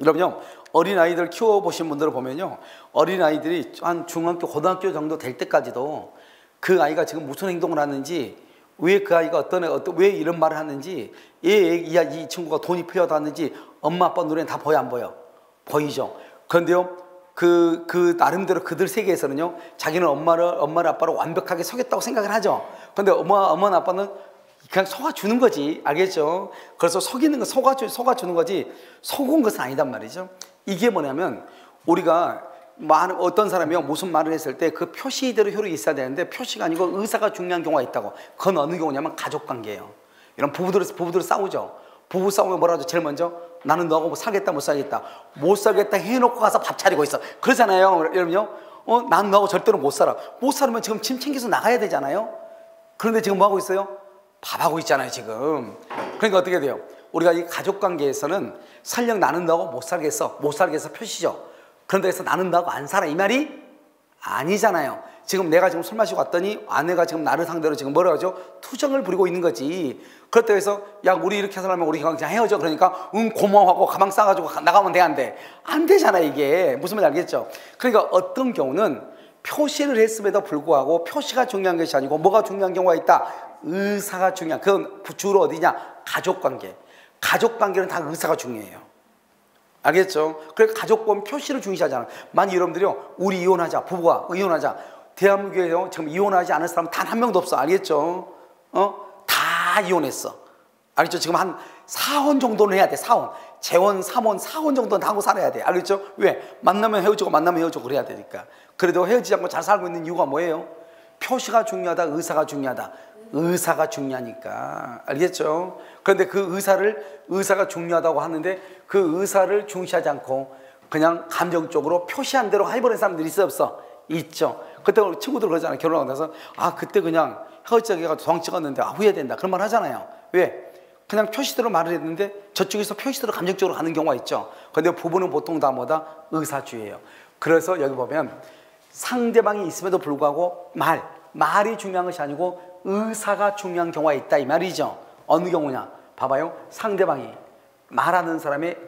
Speaker 3: 여러분요, 어린아이들 키워보신 분들을 보면요, 어린아이들이 한 중학교, 고등학교 정도 될 때까지도 그 아이가 지금 무슨 행동을 하는지, 왜 그 아이가 왜 이런 말을 하는지, 이 친구가 돈이 필요하다는지 엄마 아빠 눈에는 다 보여, 안 보여? 보이죠. 그런데요, 그 나름대로 그들 세계에서는요, 자기는 엄마를 아빠를 완벽하게 속였다고 생각을 하죠. 그런데 엄마 아빠는 그냥 속아주는 거지. 알겠죠? 그래서 속이는 거, 속아주는 거지, 속은 것은 아니단 말이죠. 이게 뭐냐면, 우리가 어떤 사람이요, 무슨 말을 했을 때 그 표시대로 효력이 있어야 되는데 표시가 아니고 의사가 중요한 경우가 있다고. 그건 어느 경우냐면 가족관계예요. 이런 부부들 싸우죠. 부부 싸우면 뭐라 하죠? 제일 먼저, 나는 너하고 뭐 살겠다, 못 살겠다. 못 살겠다 해놓고 가서 밥 차리고 있어. 그러잖아요. 여러분요, 난 너하고 절대로 못 살아. 못 살면 지금 짐 챙겨서 나가야 되잖아요. 그런데 지금 뭐 하고 있어요? 밥하고 있잖아요, 지금. 그러니까 어떻게 돼요? 우리가 이 가족관계에서는 설령 나는 너하고 못 살겠어 표시죠. 그런데 그래서 나는 너하고 안 살아, 이 말이 아니잖아요. 지금 내가 지금 술 마시고 왔더니 아내가 지금 나를 상대로 지금 뭐라 하죠? 투정을 부리고 있는 거지. 그렇다고 해서 야, 우리 이렇게 살려면 우리 그냥 헤어져. 그러니까 고마워하고 가방 싸가지고 나가면 돼, 안 돼? 안 되잖아, 이게. 무슨 말인지 알겠죠? 그러니까 어떤 경우는 표시를 했음에도 불구하고 표시가 중요한 것이 아니고 뭐가 중요한 경우가 있다? 의사가 중요한. 그건 주로 어디냐? 가족관계. 가족관계는 다 의사가 중요해요. 알겠죠? 그래서 가족권 표시를 중시하잖아. 만약 여러분들이요, 우리 이혼하자, 부부가 이혼하자. 대한민국에요, 지금 이혼하지 않을 사람 단 한 명도 없어. 알겠죠? 다 이혼했어. 알겠죠? 지금 한 4혼 정도는 해야 돼. 4혼. 재혼, 3혼, 4혼 정도는 다 하고 살아야 돼. 알겠죠? 왜? 만나면 헤어지고 그래야 되니까. 그래도 헤어지지 않고 잘 살고 있는 이유가 뭐예요? 표시가 중요하다, 의사가 중요하다. 의사가 중요하니까. 알겠죠? 그런데 그 의사가 중요하다고 하는데 그 의사를 중시하지 않고 그냥 감정적으로 표시한 대로 해버리는 사람들이 있어, 없어? 있죠. 그때 친구들 그러잖아요. 결혼하고 나서 그때 그냥 헤어지자고 도장 찍었는데 후회된다, 그런 말 하잖아요. 왜? 그냥 표시대로 말을 했는데 저쪽에서 표시대로 감정적으로 가는 경우가 있죠. 그런데 부부는 보통 다 뭐다? 의사주의예요. 그래서 여기 보면 상대방이 있음에도 불구하고 말이 중요한 것이 아니고 의사가 중요한 경우가 있다, 이 말이죠. 어느 경우냐? 봐봐요. 상대방이 말하는 사람의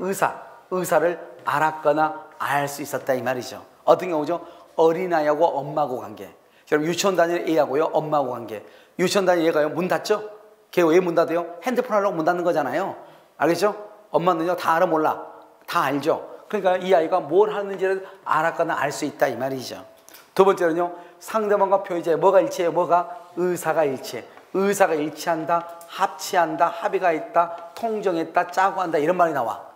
Speaker 3: 의사를 알았거나 알 수 있었다, 이 말이죠. 어떤 경우죠? 어린아이하고 엄마하고 관계. 여러분 유치원 다니는 애하고요, 엄마하고 관계. 유치원 다니는 애가요, 문 닫죠? 걔 왜 문 닫아요? 핸드폰 하려고 문 닫는 거잖아요. 알겠죠? 엄마는요, 다 알아, 몰라? 다 알죠? 그러니까 이 아이가 뭘 하는지를 알았거나 알 수 있다, 이 말이죠. 두 번째는요, 상대방과 표의자의 뭐가 일치해요? 뭐가? 의사가 일치해. 의사가 일치한다, 합치한다, 합의가 있다, 통정했다, 짜고 한다, 이런 말이 나와.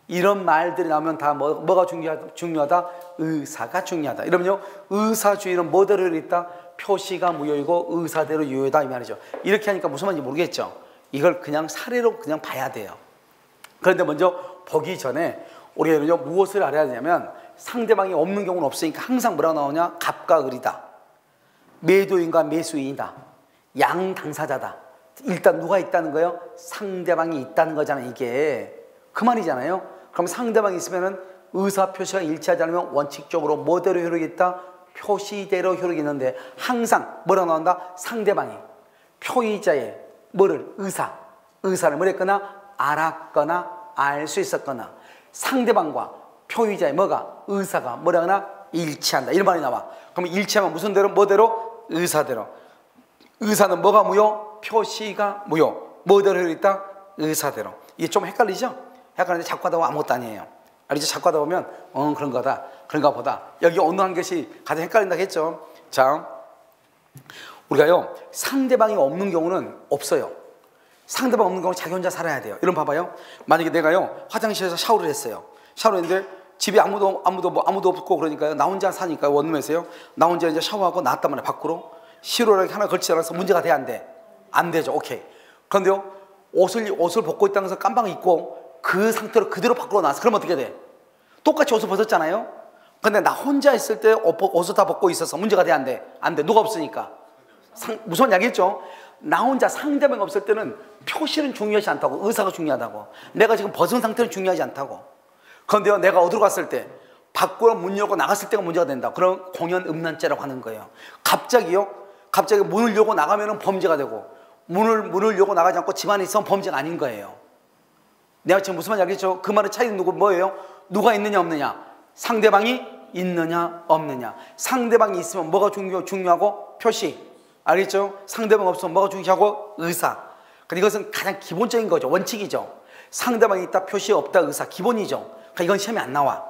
Speaker 3: 이런 말들이 나오면 다 뭐가 중요하다? 의사가 중요하다. 이러면요, 의사주의는 뭐대로 있다? 표시가 무효이고 의사대로 유효다, 이 말이죠. 이렇게 하니까 무슨 말인지 모르겠죠. 이걸 그냥 사례로 그냥 봐야 돼요. 그런데 먼저 보기 전에 우리가 무엇을 알아야 되냐면, 상대방이 없는 경우는 없으니까 항상 뭐라고 나오냐? 갑과 을이다, 매도인과 매수인이다, 양 당사자다. 일단 누가 있다는 거예요? 상대방이 있다는 거잖아요. 이게 그 말이잖아요. 그럼 상대방이 있으면은 의사 표시가 일치하지 않으면 원칙적으로 뭐대로 효력이 있다? 표시대로 효력이 있는데, 항상 뭐라고 나온다? 상대방이 표의자의 뭐를? 의사를 뭐랬거나 알았거나 알 수 있었거나, 상대방과 표의자의 뭐가? 의사가 뭐라거나 일치한다, 이런 말이 나와. 그럼 일치하면 무슨 대로? 뭐대로? 의사대로. 의사는 뭐가 무효? 표시가 무효. 뭐대로 효력이 있다? 의사대로. 이게 좀 헷갈리죠? 헷갈리는데 자꾸 하다 보면 아무것도 아니에요. 알죠? 자꾸 하다 보면 그런 거다, 그런가 보다. 여기 어느 한 것이 가장 헷갈린다고 했죠. 자, 우리가요, 상대방이 없는 경우는 없어요. 상대방 없는 경우는 자기 혼자 살아야 돼요. 이런 봐봐요. 만약에 내가요, 화장실에서 샤워를 했어요. 샤워했는데 집에 아무도 없고, 그러니까요, 나 혼자 사니까 원룸에서요, 나 혼자 이제 샤워하고 나왔단 말이에요. 밖으로 실오라기 하나 걸치지 않아서 문제가 돼, 안 돼? 안 되죠. 오케이. 그런데요, 옷을 벗고 있다는 것을 깜빡 잊고 그 상태로 그대로 밖으로 나왔어. 그럼 어떻게 돼? 똑같이 옷을 벗었잖아요. 근데 나 혼자 있을 때 옷을 다 벗고 있어서 문제가 돼, 안 돼? 안 돼. 누가 없으니까. 무슨 이야기했죠? 나 혼자, 상대방이 없을 때는 표시는 중요하지 않다고, 의사가 중요하다고. 내가 지금 벗은 상태는 중요하지 않다고. 그런데요, 내가 어디로 갔을 때, 밖으로 문 열고 나갔을 때가 문제가 된다. 그럼 공연음란죄라고 하는 거예요. 갑자기 문을 열고 나가면 범죄가 되고, 문을 열고 나가지 않고 집 안에 있으면 범죄가 아닌 거예요. 내가 지금 무슨 말인지 알겠죠? 그 말의 차이는 뭐예요? 누가 있느냐 없느냐, 상대방이 있느냐 없느냐. 상대방이 있으면 뭐가 중요하고? 표시. 알겠죠? 상대방 없으면 뭐가 중요하고? 의사. 근데 이것은 가장 기본적인 거죠. 원칙이죠. 상대방이 있다, 표시 없다, 의사. 기본이죠. 그러니까 이건 시험에 안 나와.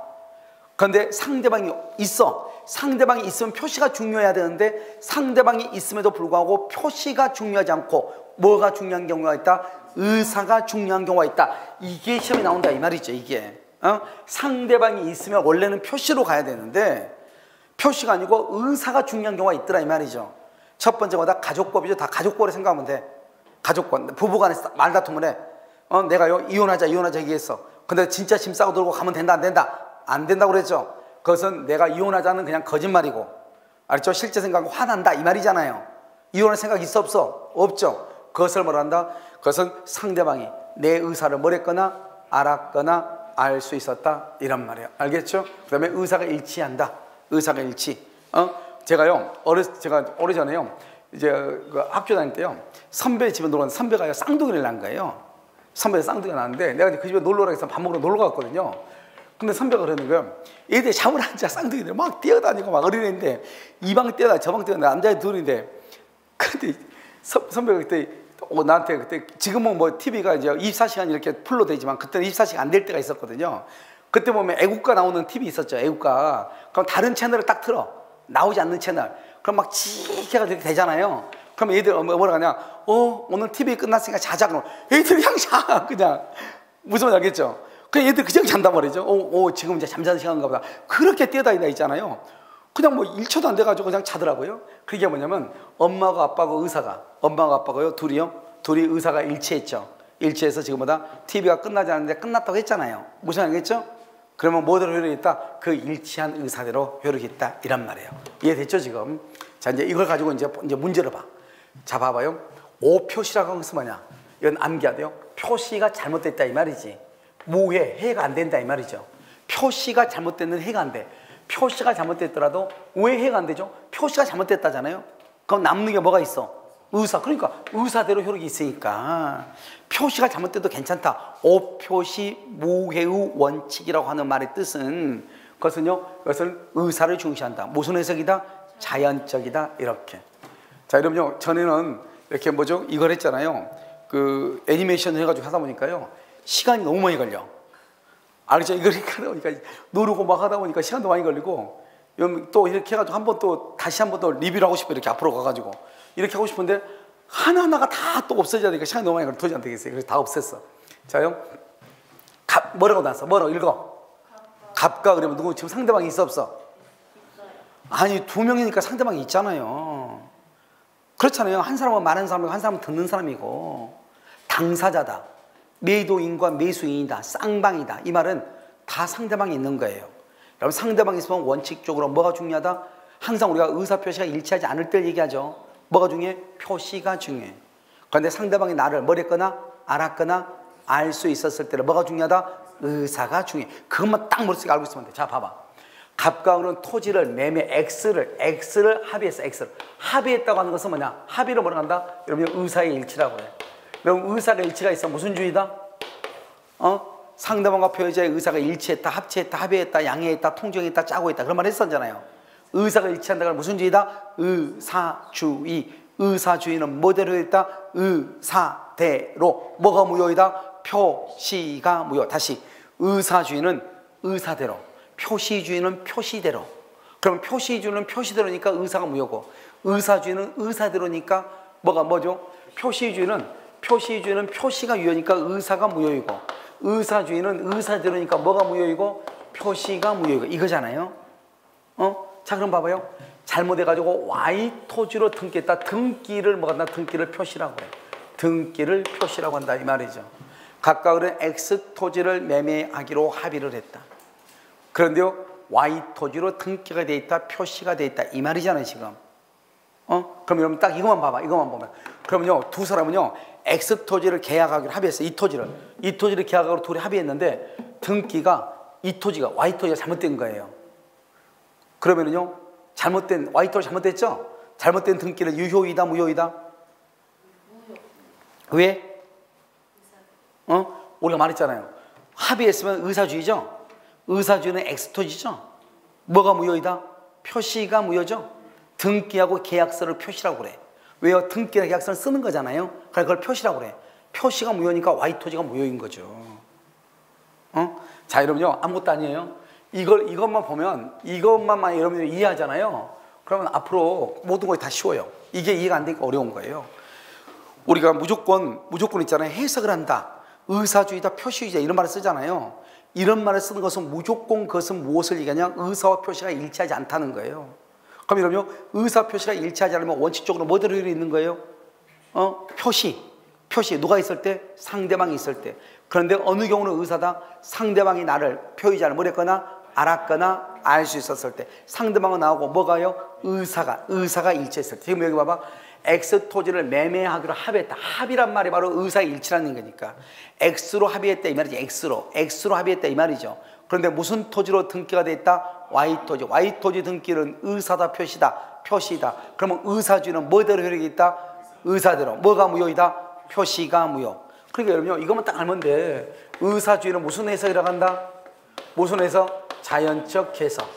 Speaker 3: 그런데 상대방이 있어. 상대방이 있으면 표시가 중요해야 되는데, 상대방이 있음에도 불구하고 표시가 중요하지 않고 뭐가 중요한 경우가 있다? 의사가 중요한 경우가 있다. 이게 시험에 나온다, 이 말이죠. 이게 상대방이 있으면 원래는 표시로 가야 되는데 표시가 아니고 의사가 중요한 경우가 있더라, 이 말이죠. 첫 번째가 다 가족법이죠. 다 가족법으로 생각하면 돼. 가족법. 부부간에 말다툼을 해. 내가요, 이혼하자 얘기했어. 근데 진짜 짐 싸고 들고 가면 된다, 안 된다? 안 된다고 그랬죠. 그것은 내가 이혼하자는 그냥 거짓말이고, 알죠? 실제 생각은 화난다, 이 말이잖아요. 이혼할 생각 있어 없어? 없죠. 그것을 뭐란다? 그것은 상대방이 내 의사를 뭐랬거나 알았거나 알 수 있었다, 이런 말이에요. 알겠죠? 그 다음에 의사가 일치한다. 의사가 일치. 제가 오래전에요, 이제 그 학교 다닐 때요, 선배 집에 놀러 갔는데 선배가 쌍둥이를 낳은 거예요. 선배가 쌍둥이가 낳았는데 내가 그 집에 놀러 가서 밥 먹으러 놀러 갔거든요. 근데 선배가 그러는 거예요. 애들이 잠을 안 자, 쌍둥이들 막 뛰어다니고 막 어린애인데 이 방 뛰어다니고 저 방 뛰어다니고 남자애 둘인데, 근데 선배가 그때 나한테, 그때 지금은 뭐 TV가 이제 24시간 이렇게 풀로 되지만 그때는 24시간 안 될 때가 있었거든요. 그때 보면 애국가 나오는 TV 있었죠. 애국가. 그럼 다른 채널을 딱 틀어. 나오지 않는 채널. 그럼 막 찌개가 이렇게 되잖아요. 그럼 애들 뭐라 하냐? 오늘 TV 끝났으니까 자자. 그럼 애들 그냥 자. 그냥. 무슨 말인지 알겠죠? 그냥 애들 그냥 잔단 말이죠. 지금 이제 잠자는 시간인가 보다. 그렇게 뛰어다니다 있잖아요. 그냥 뭐 1초도 안 돼가지고 그냥 자더라고요. 그게 뭐냐면 엄마가 아빠고 의사가, 엄마가 아빠가요, 둘이 의사가 일치했죠. 일치해서 지금보다 TV가 끝나지 않았는데 끝났다고 했잖아요. 무슨 말이겠죠? 그러면 뭐대로 효력이 있다? 그 일치한 의사대로 효력이 있다, 이란 말이에요. 이해됐죠 지금? 자, 이제 이걸 가지고 이제 문제를 봐. 자, 봐봐요. 오표시라고 하는 것은 뭐냐? 이건 암기해야 돼요. 표시가 잘못됐다, 이 말이지. 무해, 해가 안 된다, 이 말이죠. 표시가 잘못됐는 해가 안 돼. 표시가 잘못됐더라도 왜 해가 안 되죠? 표시가 잘못됐다잖아요. 그럼 남는 게 뭐가 있어? 의사. 그러니까 의사대로 효력이 있으니까 표시가 잘못돼도 괜찮다. 오표시 무해의 원칙이라고 하는 말의 뜻은, 그것은 의사를 중시한다. 무슨 해석이다? 자연적이다, 이렇게. 자, 여러분요, 전에는 이렇게 뭐죠? 이걸 했잖아요. 그 애니메이션 해가지고 하다 보니까요, 시간이 너무 많이 걸려. 알겠죠? 이걸 그러니까 누르고 막 하다 보니까 시간도 많이 걸리고, 또 이렇게 해가지고 한번 또 다시 한번 또 리뷰를 하고 싶어. 이렇게 앞으로 가가지고 이렇게 하고 싶은데 하나하나가 다 또 없어져야 되니까 시간이 너무 많이 걸려 도저히 안 되겠어요. 그래서 다 없앴어. 자요. 뭐라고 나왔어? 뭐라고 읽어? 갑과 그러면 누구 지금 상대방이 있어 없어? 아니 두 명이니까 상대방이 있잖아요. 그렇잖아요. 한 사람은 말하는 사람이고 한 사람은 듣는 사람이고 당사자다. 매도인과 매수인이다. 쌍방이다. 이 말은 다 상대방이 있는 거예요. 여러분 상대방이 있으면 원칙적으로 뭐가 중요하다? 항상 우리가 의사표시가 일치하지 않을 때 얘기하죠. 뭐가 중요해? 표시가 중요해. 그런데 상대방이 나를 뭐랬거나 알았거나 알 수 있었을 때는 뭐가 중요하다? 의사가 중요해. 그것만 딱 머릿속에 알고 있으면 돼. 자 봐봐. 갑과 을은 토지를 매매 X를 합의했어. X를 합의했다고 하는 것은 뭐냐? 합의를 뭐라고 한다? 여러분 의사의 일치라고 그래. 여러분 의사가 일치가 있어. 무슨 주의다? 상대방과 표의자의 의사가 일치했다, 합치했다, 합의했다, 양해했다, 통정했다, 짜고 했다. 그런 말 했었잖아요. 의사가 일치한다가 무슨 주의다? 의사주의. 의사주의는 뭐대로 했다? 의사대로. 뭐가 무효이다? 표시가 무효. 다시 의사주의는 의사대로, 표시주의는 표시대로. 그럼 표시주의는 표시대로니까 의사가 무효고, 의사주의는 의사대로니까 뭐죠? 표시주의는 표시가 유효니까 의사가 무효이고, 의사주의는 의사대로니까 뭐가 무효이고 표시가 무효이고 이거잖아요. 자 그럼 봐봐요. 잘못해가지고 Y 토지로 등기했다. 등기를 뭐가 한다? 등기를 표시라고 해. 등기를 표시라고 한다 이 말이죠. 갑과 을은 X 토지를 매매하기로 합의를 했다. 그런데요 Y 토지로 등기가 돼 있다, 표시가 돼 있다 이 말이잖아요 지금. 그럼 여러분 딱 이것만 봐봐. 이것만 보면 그러면요 두 사람은요 X 토지를 계약하기로 합의했어. 이 토지를 계약하기로 둘이 합의했는데 등기가 이 토지가 Y 토지가 잘못된 거예요. 그러면은요 잘못된 Y 토지 잘못됐죠? 잘못된 등기는 유효이다 무효이다? 왜? 우리가 말했잖아요. 합의했으면 의사주의죠. 의사주의는 X 토지죠. 뭐가 무효이다? 표시가 무효죠. 등기하고 계약서를 표시라고 그래. 왜요? 등기나 계약서를 쓰는 거잖아요. 그러니까 그걸 표시라고 그래. 표시가 무효니까 Y 토지가 무효인 거죠. 자, 여러분요, 아무것도 아니에요. 이것만 보면, 이것만 여러분들이 이해하잖아요. 그러면 앞으로 모든 것이 다 쉬워요. 이게 이해가 안 되니까 어려운 거예요. 우리가 무조건 있잖아요. 해석을 한다. 의사주의다, 표시주의다 이런 말을 쓰잖아요. 이런 말을 쓰는 것은 무조건 그것은 무엇을 얘기하냐? 의사와 표시가 일치하지 않다는 거예요. 그럼 여러분요, 의사 표시가 일치하지 않으면 원칙적으로 뭐대로 있는 거예요? 표시 누가 있을 때? 상대방이 있을 때. 그런데 어느 경우는 의사다? 상대방이 나를 표의자를 뭐랬거나 알았거나 알 수 있었을 때. 상대방은 나오고 뭐가요? 의사가 일치했을 때. 지금 여기 봐봐. X 토지를 매매하기로 합의했다. 합의란 말이 바로 의사의 일치라는 거니까. X로 합의했다 이 말이지. X로 합의했다 이 말이죠. 그런데 무슨 토지로 등기가 돼 있다? Y 토지. Y 토지 등기는 의사다, 표시다. 그러면 의사주의는 뭐대로 효력이 있다? 의사대로. 뭐가 무효이다? 표시가 무효. 그러니까 여러분요, 이것만 딱 알면 돼. 의사주의는 무슨 해석이라고 한다? 무슨 해석? 자연적 해석.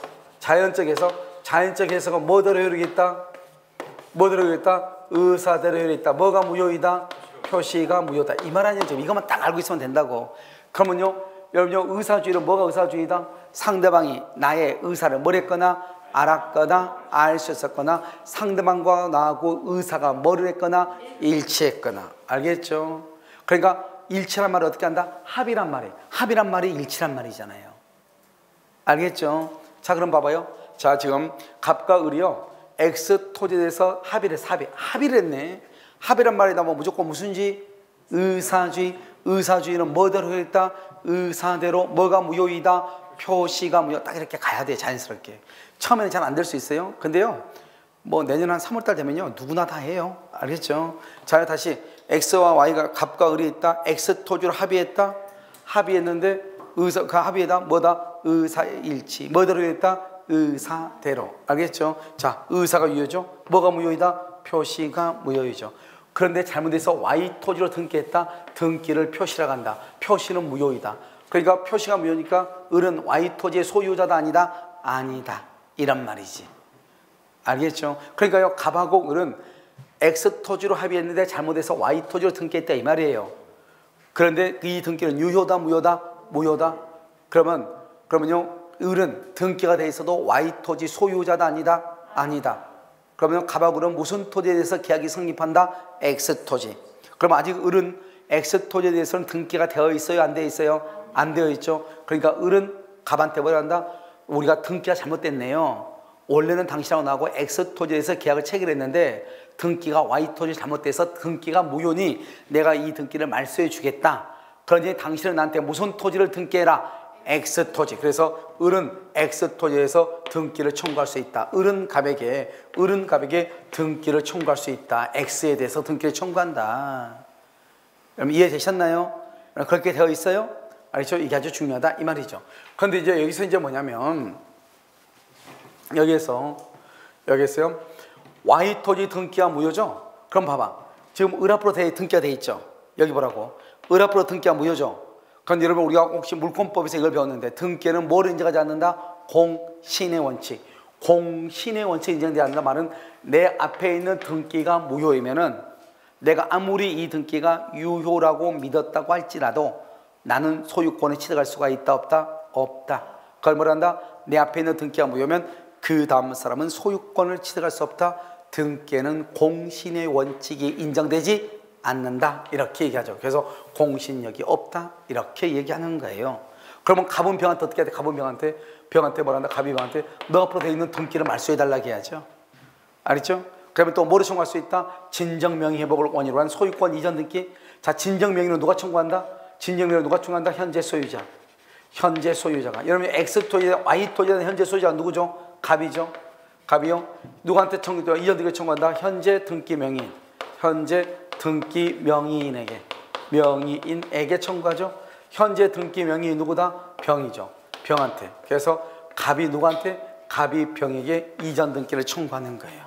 Speaker 3: 자연적 해석은 뭐대로 효력이 있다? 뭐대로 효력이 있다? 의사대로 효력이 있다. 뭐가 무효이다? 표시가 무효다. 이 말 아니에요. 이것만 딱 알고 있으면 된다고. 그러면요, 여러분요, 의사주의는 뭐가 의사주의다? 상대방이 나의 의사를 뭐랬거나 알았거나 알 수 있었거나 상대방과 나하고 의사가 뭐를 했거나 일치했거나. 알겠죠? 그러니까 일치란 말을 어떻게 한다? 합의란 말이에요. 합의란 말이 일치란 말이잖아요. 알겠죠? 자, 그럼 봐봐요. 자, 지금 갑과 을이요, X 토지에 대해서 합의를 했네. 합의란 말이 나면 무조건 무슨지? 의사주의. 의사주의는 뭐대로 했다? 의사대로. 뭐가 무효이다? 표시가 무효. 딱 이렇게 가야 돼, 자연스럽게. 처음에는 잘 안 될 수 있어요. 근데요, 뭐 내년 한 3월달 되면요, 누구나 다 해요. 알겠죠? 자, 다시 X와 Y가 갑과 을이 있다. X 토지로 합의했다. 합의했는데 그 합의에다 뭐다? 의사일치. 뭐대로 했다? 의사대로. 알겠죠? 자, 의사가 유효죠. 뭐가 무효이다? 표시가 무효이죠. 그런데 잘못해서 Y 토지로 등기했다. 등기를 표시라고 한다. 표시는 무효이다. 그러니까 표시가 무효니까 을은 Y 토지의 소유자다 아니다? 아니다. 이란 말이지. 알겠죠? 그러니까요, 갑하고 을은 X 토지로 합의했는데 잘못해서 Y 토지로 등기했다 이 말이에요. 그런데 이 등기는 유효다 무효다? 무효다. 그러면요, 을은 등기가 돼 있어도 Y 토지 소유자다 아니다? 아니다. 그러면 갑하고 을은 무슨 토지에 대해서 계약이 성립한다? X 토지. 그럼 아직 을은 X 토지에 대해서는 등기가 되어 있어요? 안 되어 있어요? 안 되어 있죠. 그러니까 을은 갑한테 뭐라 한다? 우리가 등기가 잘못됐네요. 원래는 당신하고 나하고 X 토지에서 계약을 체결했는데 등기가 Y 토지 잘못돼서 등기가 무효니 내가 이 등기를 말소해 주겠다. 그러니 당신은 나한테 무슨 토지를 등기해라? X 토지. 그래서 을은 X 토지에서 등기를 청구할 수 있다. 을은 갑에게 등기를 청구할 수 있다. X에 대해서 등기를 청구한다. 그럼 이해되셨나요? 그렇게 되어 있어요? 알죠? 이게 아주 중요하다 이 말이죠. 그런데 이제 여기서 이제 뭐냐면 여기에서요. Y 토지 등기가 무효죠? 그럼 봐봐. 지금 을 앞으로 등기가 돼 있죠? 여기 보라고. 을 앞으로 등기가 무효죠? 그런데 여러분 우리가 혹시 물권법에서 이걸 배웠는데 등기는 뭐를 인정하지 않는다? 공신의 원칙. 공신의 원칙이 인정되지 않는다 말은 내 앞에 있는 등기가 무효이면은 내가 아무리 이 등기가 유효라고 믿었다고 할지라도 나는 소유권을 취득할 수가 있다 없다? 없다. 그걸 뭐라 한다? 내 앞에 있는 등기가 무효면 그 다음 사람은 소유권을 취득할 수 없다. 등기에는 공신의 원칙이 인정되지 않는다. 이렇게 얘기하죠. 그래서 공신력이 없다. 이렇게 얘기하는 거예요. 그러면 갑은 병한테 어떻게 해야 돼? 갑은 병한테 뭐라 한다? 갑이 병한테 너 앞으로 돼 있는 등기를 말소해달라고 해야죠. 알겠죠? 그러면 또 뭐를 청구할 수 있다? 진정명의 회복을 원인으로 한 소유권 이전 등기. 자, 진정명의는 누가 청구한다? 진정명의는 누가 청구한다? 현재 소유자. 현재 소유자가. 여러분 X 토지에 Y 토지에 현재 소유자가 누구죠? 갑이죠. 갑이요. 누구한테 이전 등기를 청구한다? 현재 등기 명의인. 현재 등기 명의인에게. 명의인에게 청구하죠. 현재 등기 명의인 누구다? 병이죠. 병한테. 그래서 갑이 누구한테? 갑이 병에게 이전 등기를 청구하는 거예요.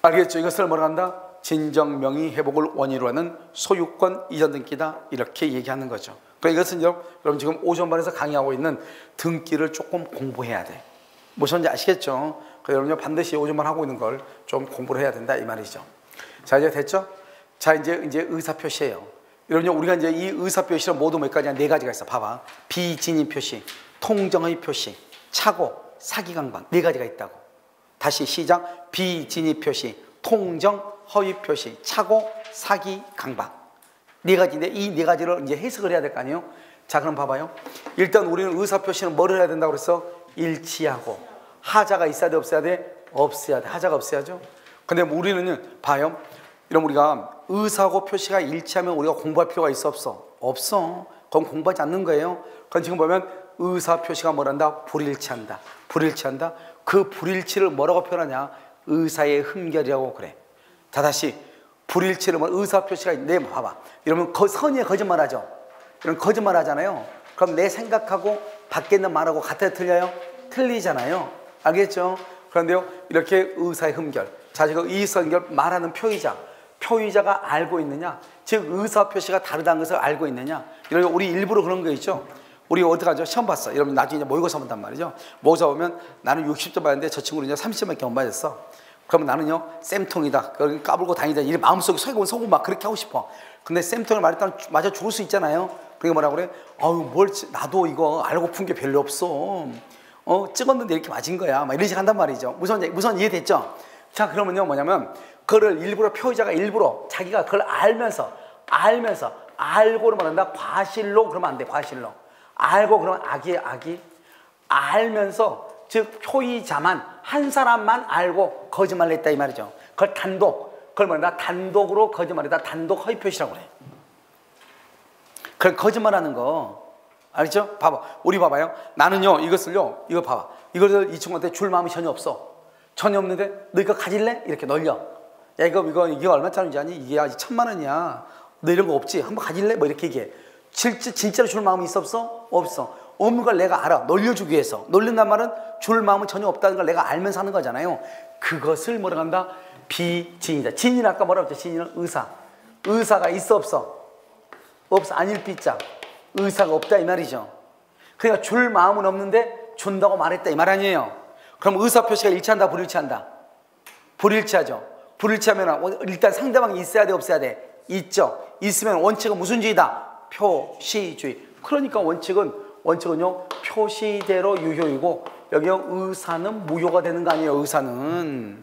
Speaker 3: 알겠죠? 이것을 뭐라 한다? 진정명의 회복을 원인으로 하는 소유권 이전 등기다. 이렇게 얘기하는 거죠. 그러니까 이것은 여러분 지금 오전반에서 강의하고 있는 등기를 조금 공부해야 돼. 무엇인지 아시겠죠? 그래서 여러분 반드시 오전반 하고 있는 걸 좀 공부를 해야 된다 이 말이죠. 자, 이제 됐죠? 자, 이제 의사 표시예요. 여러분 우리가 이제 이 의사 표시는 모두 몇 가지냐? 네 가지가 있어. 봐봐. 비진입 표시, 통정의 표시, 착오, 사기 강박 네 가지가 있다고. 다시 시작. 비진입 표시, 통정, 허위 표시, 착오, 사기, 강박. 네 가지인데 이 네 가지를 이제 해석을 해야 될 거 아니에요? 자, 그럼 봐봐요. 일단 우리는 의사 표시는 뭐를 해야 된다고 그랬어? 일치하고. 하자가 있어야 돼, 없어야 돼? 없어야 돼. 하자가 없어야죠. 근데 우리는 봐요. 이런 우리가 의사하고 표시가 일치하면 우리가 공부할 필요가 있어 없어? 없어. 그건 공부하지 않는 거예요. 그건 지금 보면 의사 표시가 뭐란다? 불일치한다. 불일치한다. 그 불일치를 뭐라고 표현하냐? 의사의 흠결이라고 그래. 자, 다시 불일치를 의사 표시가 내 봐봐. 이러면 선의의 거짓말하죠. 이런 거짓말 하잖아요. 그럼 내 생각하고 밖에 있는 말하고 같아요, 틀려요? 틀리잖아요. 알겠죠? 그런데요, 이렇게 의사의 흠결. 자, 지금 이의성결 말하는 표의자가 알고 있느냐? 즉 의사 표시가 다르다는 것을 알고 있느냐? 이런 우리 일부러 그런 거 있죠. 우리 어디 가죠? 시험 봤어. 여러분 나중에 모의고사 본단 말이죠. 모의고사 보면 나는 60점 받았는데 저 친구는 이제 30점밖에 못 받았어. 그러면 나는요 쌤통이다. 그걸 까불고 다니다. 이 마음속에 속고 막 그렇게 하고 싶어. 근데 쌤통을 말했다면 맞아 죽을 수 있잖아요. 그러니까 뭐라 그래? 아유 나도 이거 알고 푼 게 별로 없어. 찍었는데 이렇게 맞은 거야. 막 이런 식으로 한단 말이죠. 무슨 이해됐죠? 자, 그러면요 뭐냐면 그걸 일부러 표의자가 일부러 자기가 그걸 알면서 알고를 말한다. 과실로 그러면 안 돼. 과실로. 알고 그러면 악이 알면서 즉 표의자만 한 사람만 알고 거짓말을 했다 이 말이죠. 그걸 그걸 말한다. 단독으로 거짓말이다. 단독 허위 표시라고 그래. 그걸 거짓말하는 거 알죠? 봐봐. 우리 봐봐요. 나는요 이거 봐봐. 이것을 이 친구한테 줄 마음이 전혀 없어. 전혀 없는데 너 이거 가질래? 이렇게 널려. 야 이게 얼마짜리인지 아니? 이게 10,000,000원이야. 너 이런 거 없지? 한번 가질래? 뭐 이렇게 얘기해. 진짜로 줄 마음이 있어 없어? 없어. 없는 걸 내가 알아. 놀려주기 위해서. 놀린단 말은 줄 마음은 전혀 없다는 걸 내가 알면서 하는 거잖아요. 그것을 뭐라 한다? 비진이다. 진이는 아까 뭐라고 했죠? 진이는 의사. 의사가 있어 없어? 없어. 아닐 삐자. 의사가 없다 이 말이죠. 그러니까 줄 마음은 없는데 준다고 말했다 이 말 아니에요. 그럼 의사 표시가 일치한다 불일치한다? 불일치하죠. 불일치하면 일단 상대방이 있어야 돼 없어야 돼? 있죠. 있으면 원칙은 무슨 주의다? 표시주의. 그러니까 원칙은 원칙은요 표시대로 유효이고 여기요 의사는 무효가 되는 거 아니에요. 의사는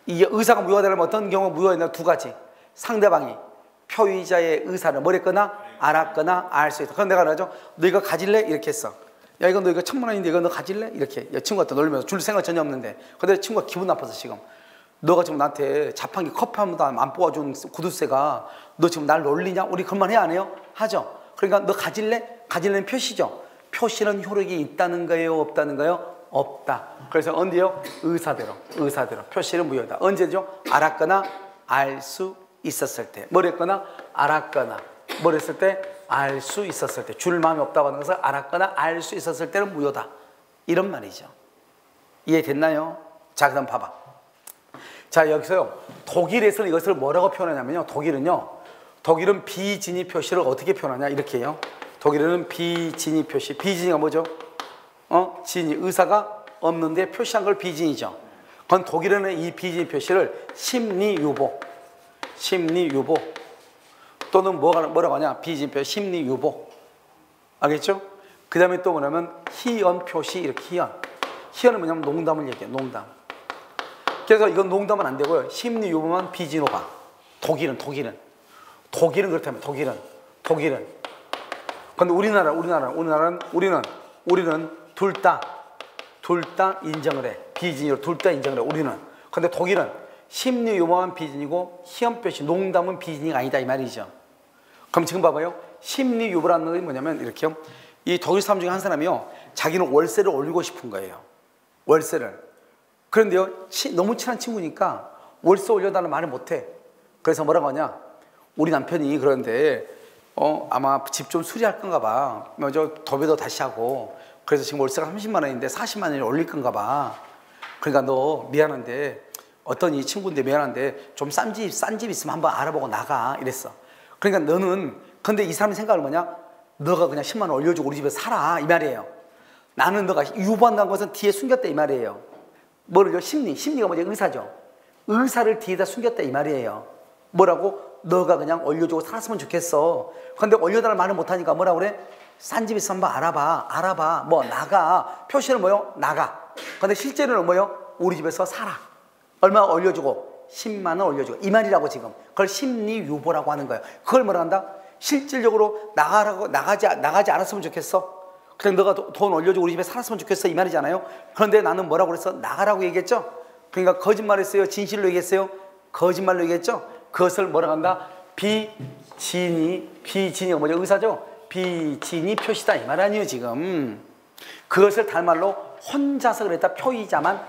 Speaker 3: 이게 의사가 무효가 되려면 어떤 경우 무효가 있나? 두 가지. 상대방이 표의자의 의사를 뭐랬거나 알았거나 알 수 있다. 그럼 내가 그러죠. 너 이거 가질래? 이렇게 했어. 야 이거 너 이거 1000만 원인데 이거 너 가질래? 이렇게 친구한테 놀면서 줄 생각 전혀 없는데 근데 친구가 기분 나빠서 지금 너가 지금 나한테 자판기 커피 한 번도 안 뽑아준 구두쇠가 너 지금 날 놀리냐? 우리 그만 해야 안 해요? 하죠. 그러니까 너 가질래? 가질래는 표시죠. 표시는 효력이 있다는 거예요? 없다는 거예요? 없다. 그래서 언제요? 의사대로 표시는 무효다. 언제죠? 알았거나 알 수 있었을 때. 뭐랬거나 알았거나 뭐랬을 때 알 수 있었을 때. 줄 마음이 없다고 하는 것을 알았거나 알 수 있었을 때는 무효다. 이런 말이죠. 이해됐나요? 자, 그다음 봐봐. 자, 여기서요. 독일에서는 이것을 뭐라고 표현하냐면요. 독일은 비진위 표시를 어떻게 표현하냐? 이렇게 해요. 독일에는 비진위 표시. 비진위가 뭐죠? 진위. 의사가 없는데 표시한 걸 비진위죠. 그건 독일에는 이 비진위 표시를 심리유보 또는 뭐라고 하냐? 비진위 표시 심리유보. 알겠죠? 그 다음에 또 뭐냐면 희연 표시. 이렇게 희연은 뭐냐면 농담을 얘기해요. 농담. 그래서 이건 농담은 안 되고요. 심리유보만 비진호가. 독일은 그렇다면 독일은. 근데 우리는 둘 다 인정을 해. 비진이로 둘 다 인정을 해. 우리는. 근데 독일은 심리유보만 비진이고 희연표시 농담은 비진이가 아니다 이 말이죠. 그럼 지금 봐봐요. 심리유보라는 게 뭐냐면 이렇게요. 이 독일 사람 중에 한 사람이요. 자기는 월세를 올리고 싶은 거예요. 월세를. 그런데요. 너무 친한 친구니까 월세 올려달라는 말을 못해. 그래서 뭐라고 하냐. 우리 남편이 그런데 아마 집 좀 수리할 건가 봐. 저 도배도 다시 하고. 그래서 지금 월세가 30만 원인데 40만 원을 올릴 건가 봐. 그러니까 너 미안한데 어떤 이 친구인데 미안한데 좀 싼 집 있으면 한번 알아보고 나가 이랬어. 그러니까 너는 근데 이 사람의 생각은 뭐냐? 너가 그냥 10만 원 올려주고 우리 집에 살아 이 말이에요. 나는 너가 유보한다는 것은 뒤에 숨겼다 이 말이에요. 뭐를요? 심리가 뭐지? 의사죠. 의사를 뒤에다 숨겼다 이 말이에요. 뭐라고? 너가 그냥 올려주고 살았으면 좋겠어. 근데 올려달라는 말을 못하니까 뭐라 그래? 싼 집 있으면 한번 알아봐. 뭐 나가. 표시는 뭐요? 나가. 근데 실제로는 뭐요? 우리 집에서 살아. 얼마 올려주고? 10만 원 올려주고. 이 말이라고 지금. 그걸 심리유보라고 하는 거예요. 그걸 뭐라 한다? 실질적으로 나가지 않았으면 좋겠어. 그냥 너가 돈 올려주고 우리 집에 살았으면 좋겠어 이 말이잖아요. 그런데 나는 뭐라고 그랬어? 나가라고 얘기했죠. 그러니까 거짓말했어요? 진실로 얘기했어요? 거짓말로 얘기했죠. 그것을 뭐라고 한다? 비진이가 뭐죠? 의사죠. 비진이 표시다 이 말 아니에요 지금. 그것을 다른 말로 혼자서 그랬다. 표의자만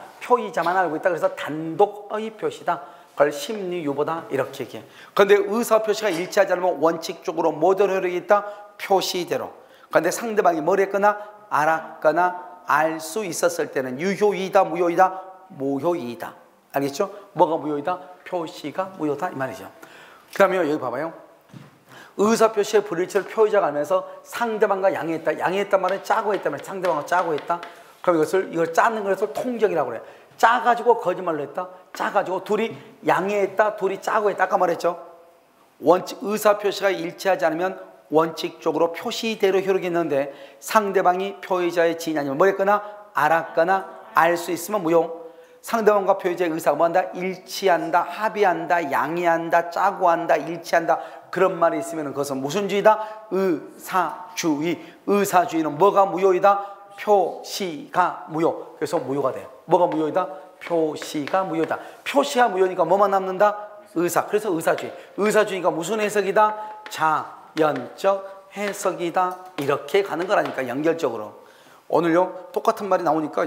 Speaker 3: 알고 있다. 그래서 단독의 표시다. 그걸 심리유보다 이렇게 얘기해. 그런데 의사 표시가 일치하지 않으면 원칙적으로 모든 효력이 있다. 표시대로. 그런데 상대방이 뭘 했거나 알았거나 알 수 있었을 때는 유효이다 무효이다? 무효이다. 알겠죠? 뭐가 무효이다? 표시가 무효다 이 말이죠. 그 다음에 여기 봐봐요. 의사표시의 불일치를 표의자가 알면서 상대방과 양해했단 말은 짜고 했단 말이야. 상대방과 짜고 했다. 그럼 이걸 짜는 것을 통정이라고 그래. 짜가지고 거짓말로 했다. 짜가지고 둘이 양해했다. 둘이 짜고 했다. 아까 말했죠. 의사표시가 일치하지 않으면 원칙적으로 표시대로 효력이 있는데 상대방이 표의자의 지인이 아니면 뭐랬거나 알았거나 알 수 있으면 무효. 상대방과 표의자의 의사가 뭐한다? 일치한다, 합의한다, 양해한다, 짜고 한다, 일치한다. 그런 말이 있으면 그것은 무슨 주의다? 의사주의. 의사주의는 뭐가 무효이다? 표시가 무효. 그래서 무효가 돼요. 뭐가 무효이다? 표시가 무효다. 표시가 무효니까 뭐만 남는다? 의사. 그래서 의사주의. 의사주의가 무슨 해석이다? 자연적 해석이다. 이렇게 가는 거라니까 연결적으로. 오늘요 똑같은 말이 나오니까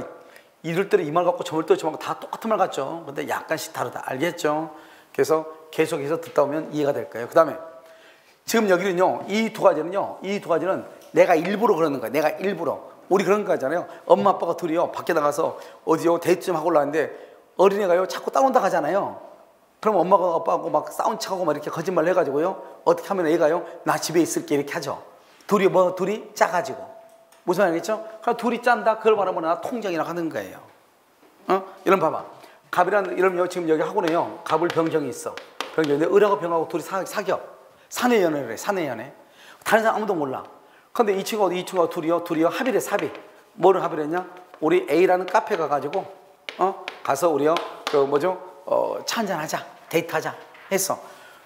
Speaker 3: 이럴 때는 이 말 같고 저럴 때는 저 말 같고 다 똑같은 말 같죠. 근데 약간씩 다르다. 알겠죠? 그래서 계속해서 듣다 보면 이해가 될 거예요. 그 다음에 지금 여기는요 이 두 가지는 내가 일부러 그러는 거야. 내가 일부러. 우리 그런 거 하잖아요. 엄마 아빠가 둘이요 밖에 나가서 어디요 데이트 좀 하고 올라왔는데 어린애가요 자꾸 따온다 가잖아요. 그럼 엄마가 아빠하고 막 싸운 척하고 막 이렇게 거짓말 해가지고요 어떻게 하면 애가요 나 집에 있을게 이렇게 하죠. 둘이 짜가지고. 무슨 말이겠죠? 그럼 둘이 짠다. 그걸 말하면 나 통정이라고 하는 거예요. 이런 봐봐. 이러면 지금 여기 학원에요. 갑을 병정이 있어. 병정인데 을하고 병하고 둘이 사겨. 사내연애를 해. 사내연애. 다른 사람 아무도 몰라. 근데 이 친구가 둘이요 합의를 했어. 합의. 뭐를 합의를 했냐? 우리 A라는 카페 가가지고 가서 우리요 차 한잔 하자, 데이트하자 했어.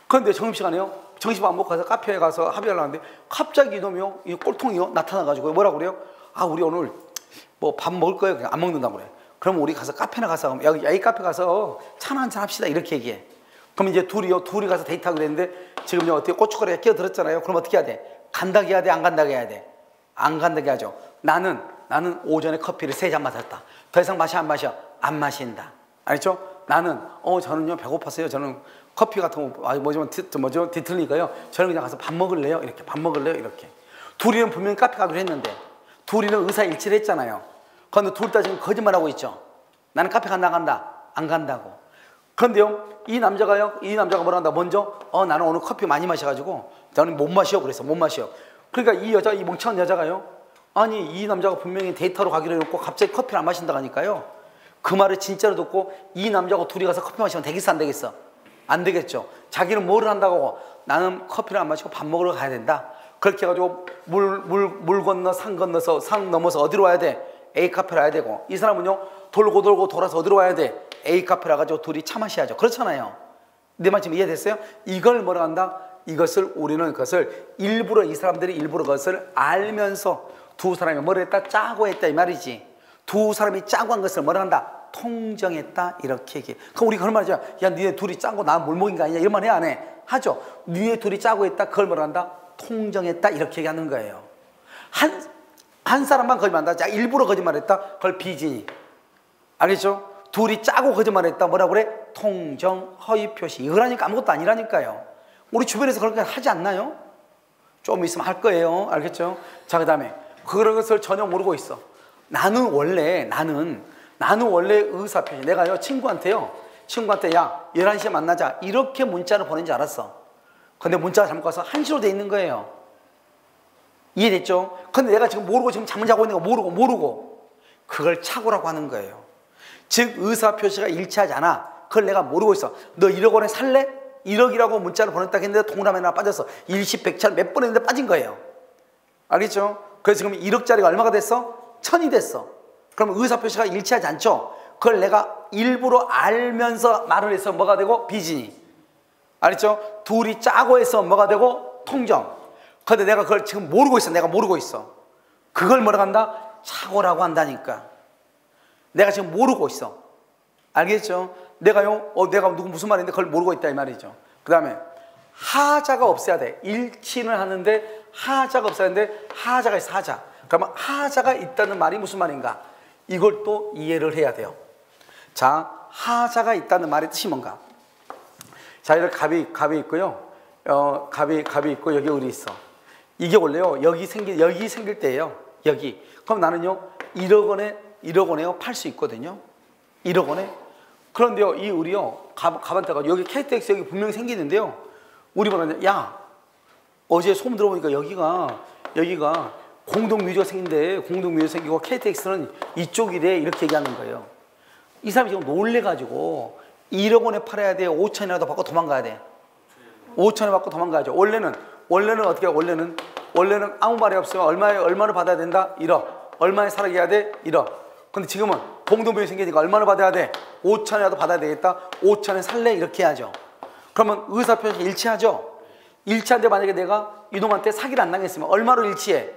Speaker 3: 그런데 점심시간에요, 점심 안 먹고 가서 카페에 가서 합의를 하는데 갑자기 이놈이요, 이 꼴통이요 나타나가지고 뭐라고 그래요? 아, 우리 오늘 뭐 밥 먹을 거예요? 그냥 안 먹는다고 그래. 그럼 우리 가서 카페나 가서 여기 A 카페 가서 차나 한잔 합시다 이렇게 얘기해. 그럼 이제 둘이 가서 데이트하고 그랬는데 지금 어떻게 고춧가루에 끼어들었잖아요. 그럼 어떻게 해야 돼? 간다고 해야 돼? 안 간다고 해야 돼? 안 간다고 하죠. 나는 오전에 커피를 3잔 마셨다. 더 이상 마셔 안 마셔? 안 마신다. 알죠? 나는 저는요 배고팠어요. 저는 커피 같은 거 뒤틀리니까요. 저는 그냥 가서 밥 먹을래요. 이렇게 밥 먹을래요. 이렇게. 둘이는 분명히 카페 가기로 했는데 둘이는 의사일치를 했잖아요. 그런데 둘 다 지금 거짓말하고 있죠. 나는 카페 간다 안 간다고. 그런데요 이 남자가 뭐라 한다. 먼저 나는 오늘 커피 많이 마셔가지고 나는 못 마셔 그랬어. 못 마셔. 그러니까 이 멍청한 여자가요, 아니 이 남자가 분명히 데이트하러 가기로 해놓고 갑자기 커피를 안 마신다고 하니까요, 그 말을 진짜로 듣고 이 남자하고 둘이 가서 커피 마시면 되겠어 안 되겠어? 안 되겠죠. 자기는 뭐를 한다고? 나는 커피를 안 마시고 밥 먹으러 가야 된다. 그렇게 해가지고 물 건너 산 건너서 산 넘어서 어디로 와야 돼? A 카페로 와야 되고, 이 사람은요 돌고 돌아서 어디로 와야 돼? A 카페로 와가지고 둘이 차 마셔야죠. 그렇잖아요. 내 말 지금 이해됐어요? 이걸 뭐라 한다? 우리는 그것을 일부러, 이 사람들이 일부러 그것을 알면서 두 사람이 뭐를 했다? 짜고 했다 이 말이지. 두 사람이 짜고 한 것을 뭐라 한다? 통정했다 이렇게 얘기해. 그럼 우리가 그런 말이죠. 야 니네 둘이 짜고 나 몰먹인 거 아니냐 이런 말 해 안 해? 하죠. 니네 둘이 짜고 했다 그걸 뭐라 한다? 통정했다 이렇게 얘기하는 거예요. 한 사람만 거짓말한다. 자, 일부러 거짓말했다. 그걸 비진이. 알겠죠? 둘이 짜고 거짓말했다. 뭐라고 그래? 통정, 허위 표시. 이거라니까 아무것도 아니라니까요. 우리 주변에서 그런 거 하지 않나요? 좀 있으면 할 거예요. 알겠죠? 자, 그 다음에 그런 것을 전혀 모르고 있어. 나는 원래 의사표시. 내가요 친구한테 야 11시에 만나자 이렇게 문자를 보낸 줄 알았어. 근데 문자가 잘못 가서 1시로 돼 있는 거예요. 이해됐죠? 근데 내가 지금 모르고 지금 잠을 자고 있는 거 모르고 그걸 착오라고 하는 거예요. 즉 의사표시가 일치하지 않아. 그걸 내가 모르고 있어. 너 1억 원에 살래? 1억이라고 문자를 보냈다 했는데 동그라미 하나 빠졌어. 일시백찰 몇 번 했는데 빠진 거예요. 알겠죠? 그래서 지금 1억짜리가 얼마가 됐어? 1000이 됐어. 그럼 의사표시가 일치하지 않죠? 그걸 내가 일부러 알면서 말을 해서 뭐가 되고? 비진이. 알겠죠? 둘이 짜고 해서 뭐가 되고? 통정. 근데 내가 그걸 지금 모르고 있어. 내가 모르고 있어. 그걸 뭐라고 한다? 착오라고 한다니까. 내가 지금 모르고 있어. 알겠죠? 내가 누구 무슨 말인데 그걸 모르고 있다 이 말이죠. 그 다음에 하자가 없어야 돼. 일치는 하는데 하자가 없어야 하는데 하자가 있어. 하자. 그러면 하자가 있다는 말이 무슨 말인가? 이걸 또 이해를 해야 돼요. 자, 하자가 있다는 말의 뜻이 뭔가? 자, 이렇게 갑이 있고요. 갑이 있고 여기 을이 있어. 이게 원래요 여기 생길 때예요. 여기. 그럼 나는요 1억 원에요 팔 수 있거든요. 1억 원에. 그런데요 이 을이요 갑한테가 여기 KTX 여기 분명히 생기는데요. 우리 말하는 야 어제 소문 들어보니까 여기가 공동묘지가 생긴데 공동묘지가 생기고 KTX는 이쪽이래 이렇게 얘기하는 거예요. 이 사람이 지금 놀래가지고 1억 원에 팔아야 돼? 5천이라도 받고 도망가야 돼? 5천에 받고 도망가야죠. 원래는 어떻게 해요? 원래는 아무 말이 없으면 얼마를 받아야 된다? 1억. 얼마에 살아야 돼? 1억. 근데 지금은 공동묘지 생기니까 얼마를 받아야 돼? 5천이라도 받아야 되겠다? 5천에 살래? 이렇게 해야죠. 그러면 의사표시 일치하죠? 일치한데 만약에 내가 이놈한테 사기를 안 당했으면 얼마로 일치해?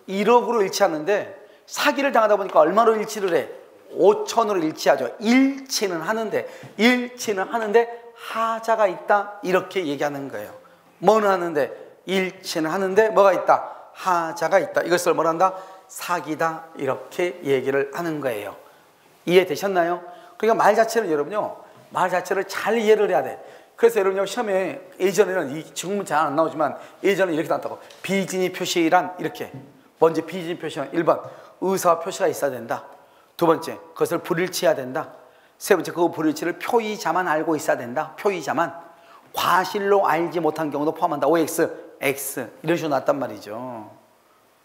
Speaker 3: 1억으로 일치하는데 사기를 당하다 보니까 얼마로 일치를 해? 5천으로 일치하죠. 일치는 하는데 하자가 있다 이렇게 얘기하는 거예요. 뭐는 하는데 일치는 하는데 뭐가 있다? 하자가 있다. 이것을 뭐라 한다? 사기다 이렇게 얘기를 하는 거예요. 이해되셨나요? 그러니까 말 자체를 여러분요 말 자체를 잘 이해를 해야 돼. 그래서 여러분요 시험에 예전에는 지금은 잘 안 나오지만 예전에 이렇게 나왔다고. 비진이 표시란 이렇게. 먼저 비진이 표시는 1번 의사 표시가 있어야 된다. 두 번째 그것을 불일치해야 된다. 세 번째 그 불일치를 표의자만 알고 있어야 된다. 표의자만. 과실로 알지 못한 경우도 포함한다. OX, X 이런 식으로 나왔단 말이죠.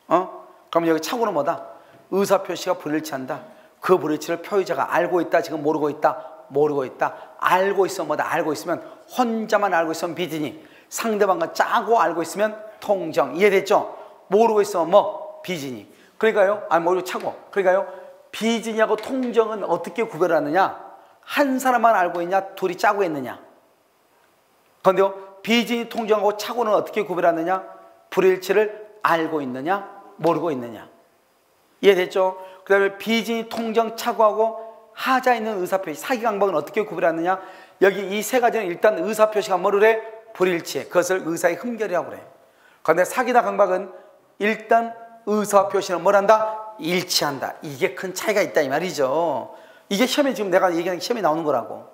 Speaker 3: 그럼 여기 착오는 뭐다? 의사표시가 불일치한다. 그 불일치를 표의자가 알고 있다. 지금 모르고 있다. 알고 있으면 뭐다? 알고 있으면 혼자만 알고 있으면 비진이. 상대방과 짜고 알고 있으면 통정. 이해됐죠? 모르고 있어 뭐 비진이. 그러니까요. 아니 모르고 차고. 그러니까요. 비진이하고 통정은 어떻게 구별하느냐? 한 사람만 알고 있냐? 둘이 짜고 있느냐? 그런데요. 비진이 통정하고 차고는 어떻게 구별하느냐? 불일치를 알고 있느냐? 모르고 있느냐? 이해됐죠? 그 다음에 비진이 통정 차고하고 하자 있는 의사표시 사기강박은 어떻게 구별하느냐? 여기 이 세 가지는 일단 의사표시가 뭐를 해? 불일치해. 그것을 의사의 흠결이라고 그래. 그런데 사기나 강박은 일단 의사표시는 뭘 한다? 일치한다. 이게 큰 차이가 있다 이 말이죠. 이게 시험에 지금 내가 얘기하는 시험에 나오는 거라고.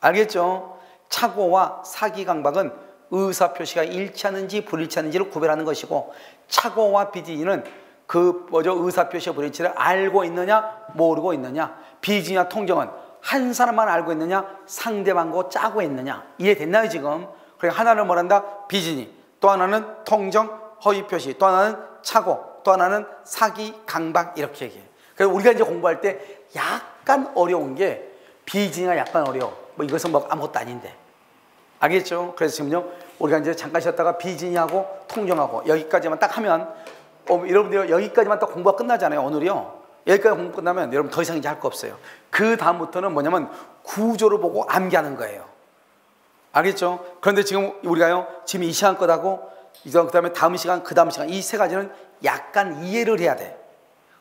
Speaker 3: 알겠죠? 차고와 사기강박은 의사표시가 일치하는지 불일치하는지를 구별하는 것이고, 차고와 비진이는 그 의사표시의 불일치를 알고 있느냐 모르고 있느냐. 비진이나 통정은 한 사람만 알고 있느냐 상대방과 짜고 있느냐. 이해됐나요 지금? 그러니까 하나는 뭐란다? 비진이, 또 하나는 통정 허위표시, 또 하나는 차고, 또 하나는 사기 강박 이렇게 얘기해. 그래서 우리가 이제 공부할 때 약간 어려운 게 비진이가 약간 어려워. 뭐 이것은 뭐 아무것도 아닌데. 알겠죠? 그래서 지금요 우리가 이제 잠깐 쉬었다가 비진이하고 통정하고 여기까지만 딱 하면 여러분들 여기까지만 딱 공부가 끝나잖아요. 오늘이요. 여기까지 공부 끝나면 여러분 더 이상 이제 할 거 없어요. 그 다음부터는 뭐냐면 구조를 보고 암기하는 거예요. 알겠죠? 그런데 지금 우리가요 지금 이 시간 것하고 그 다음에 다음 시간 그 다음 시간 이 세 가지는 약간 이해를 해야 돼.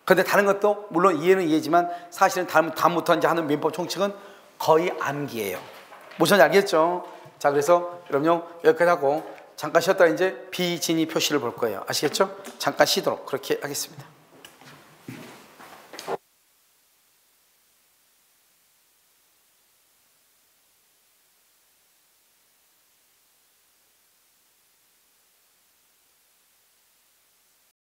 Speaker 3: 그런데 다른 것도 물론 이해는 이해지만 사실은 다음부터 이제 하는 민법 총칙은 거의 암기예요. 무슨 알겠죠? 자, 그래서 여러분요 여기까지 하고 잠깐 쉬었다 이제 비진이 표시를 볼 거예요. 아시겠죠? 잠깐 쉬도록 그렇게 하겠습니다.